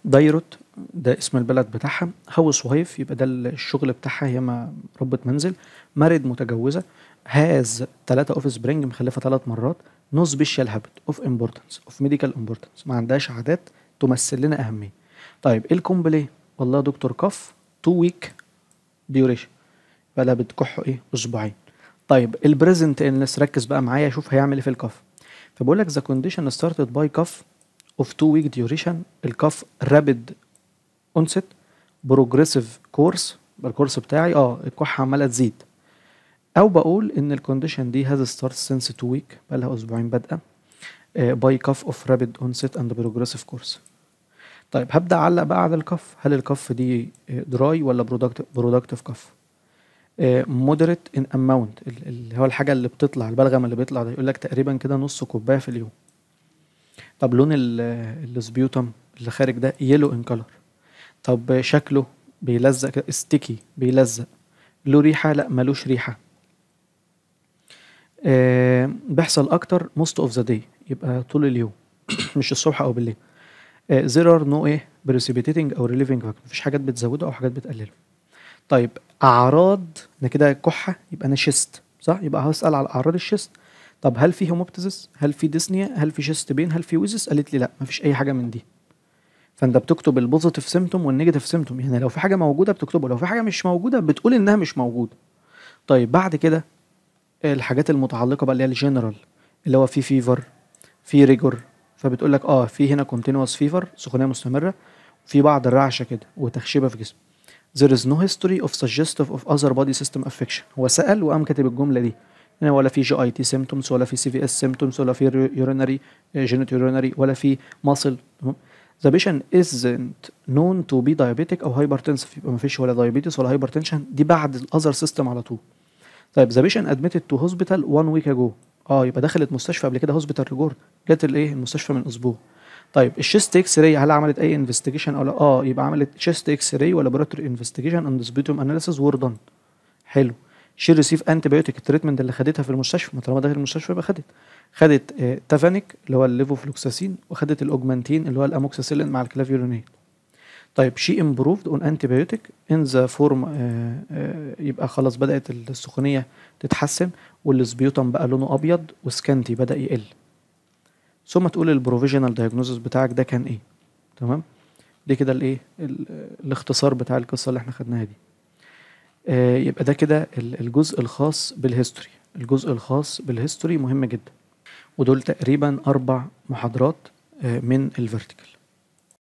دايروت ده اسم البلد بتاعها، هاوس وايف يبقى ده الشغل بتاعها، هي ربة منزل، مارد متجوزة، هاز 3 اوف سبرينج مخلفة 3 مرات، نو سبيشال هابت اوف امبورتنس اوف ميديكال امبورتنس، ما عندهاش عادات تمثل لنا اهمية. طيب ايه الكومبلي؟ والله يا دكتور كف 2 ويك ديوريشن، بقى لها بتكح ايه اسبوعين. طيب البريزنت انلس، ركز بقى معايا شوف هيعمل ايه في الكف. فبقول لك ذا كونديشن ستارتد باي كف اوف 2 ويك ديوريشن، الكف رابيد اونست بروجريسيف كورس، الكورس بتاعي الكحه عماله تزيد. او بقول ان الكونديشن دي هاز ستارت سينس 2 ويك، بقى لها اسبوعين بادئه، باي كف اوف رابيد اونست اند بروجريسيف كورس. طيب هبدا اعلق بقى على الكف، هل الكف دي دراي ولا برودكتيف كف؟ مودريت ان اماونت، اللي هو الحاجه اللي بتطلع، البلغم اللي بيطلع ده يقول لك تقريبا كده نص كوبايه في اليوم. طب لون السبيوتم اللي خارج ده يلو ان كلر. طب شكله بيلزق كده، ستيكي بيلزق. له ريحه؟ لا ملوش ريحه. بيحصل اكتر most of the day، يبقى طول اليوم مش الصبح او بالليل. there are no ايه precipitating او relieving factor، مفيش حاجات بتزوده او حاجات بتقلله. طيب اعراض، انا كده كحه يبقى انا شيست صح، يبقى هسال على اعراض الشيست. طب هل في هيموبتزس، هل في ديسنيا، هل في شيست بين، هل في ويزس؟ قالت لي لا مفيش اي حاجه من دي. فانت بتكتب البوزيتيف سيمتوم والنيجاتيف سيمتوم، يعني لو في حاجه موجوده بتكتبه، لو في حاجه مش موجوده بتقول انها مش موجوده. طيب بعد كده الحاجات المتعلقه بقى اللي هي الجنرال، اللي هو في فيفر، في ريجور، فبتقول لك في هنا كونتينوس فيفر سخونيه مستمره، في بعض الرعشه كده وتخشبه في جسم. There is no history of suggestive of other body system affection. هو سأل وقام كاتب الجملة دي، هنا ولا في جي اي تي symptoms ولا في سي في اس symptoms ولا في urinary genitourinary ولا في muscle. The patient isn't known to be diabetic أو hypertensive، يبقى ما فيش ولا diabetes ولا hypertension، دي بعد ال other system على طول. طيب the patient admitted to hospital 1 week ago، يبقى دخلت مستشفى قبل كده hospital report، جت المستشفى من أسبوع. طيب الشيست اكس راي هل عملت اي انفستيجيشن او لا؟ يبقى عملت شيست اكس راي ولابوراتوري انفستيجيشن اند سبيتوم اناليسيس وردن. حلو. شي ريسيف انتي بايوتيك، التريتمنت اللي خدتها في المستشفى، ما طالما داخل المستشفى يبقى خدت تافانيك اللي هو الليفوفلوكساسين، وخدت الاوجمانتين اللي هو الاموكساسيلين مع الكلافيورونيت. طيب شي امبروفد اون انتي بايوتيك ان ذا فورم، يبقى خلاص بدات السخونيه تتحسن، والسبيوتم بقى لونه ابيض وسكانتي بدا يقل. ثم تقول البروفيجنال دايجنوزس بتاعك ده كان ايه. تمام. دي كده الاختصار بتاع القصه اللي احنا خدناها دي. يبقى ده كده الجزء الخاص بالهيستوري. الجزء الخاص بالهيستوري مهم جدا، ودول تقريبا 4 محاضرات من الفيرتيكال.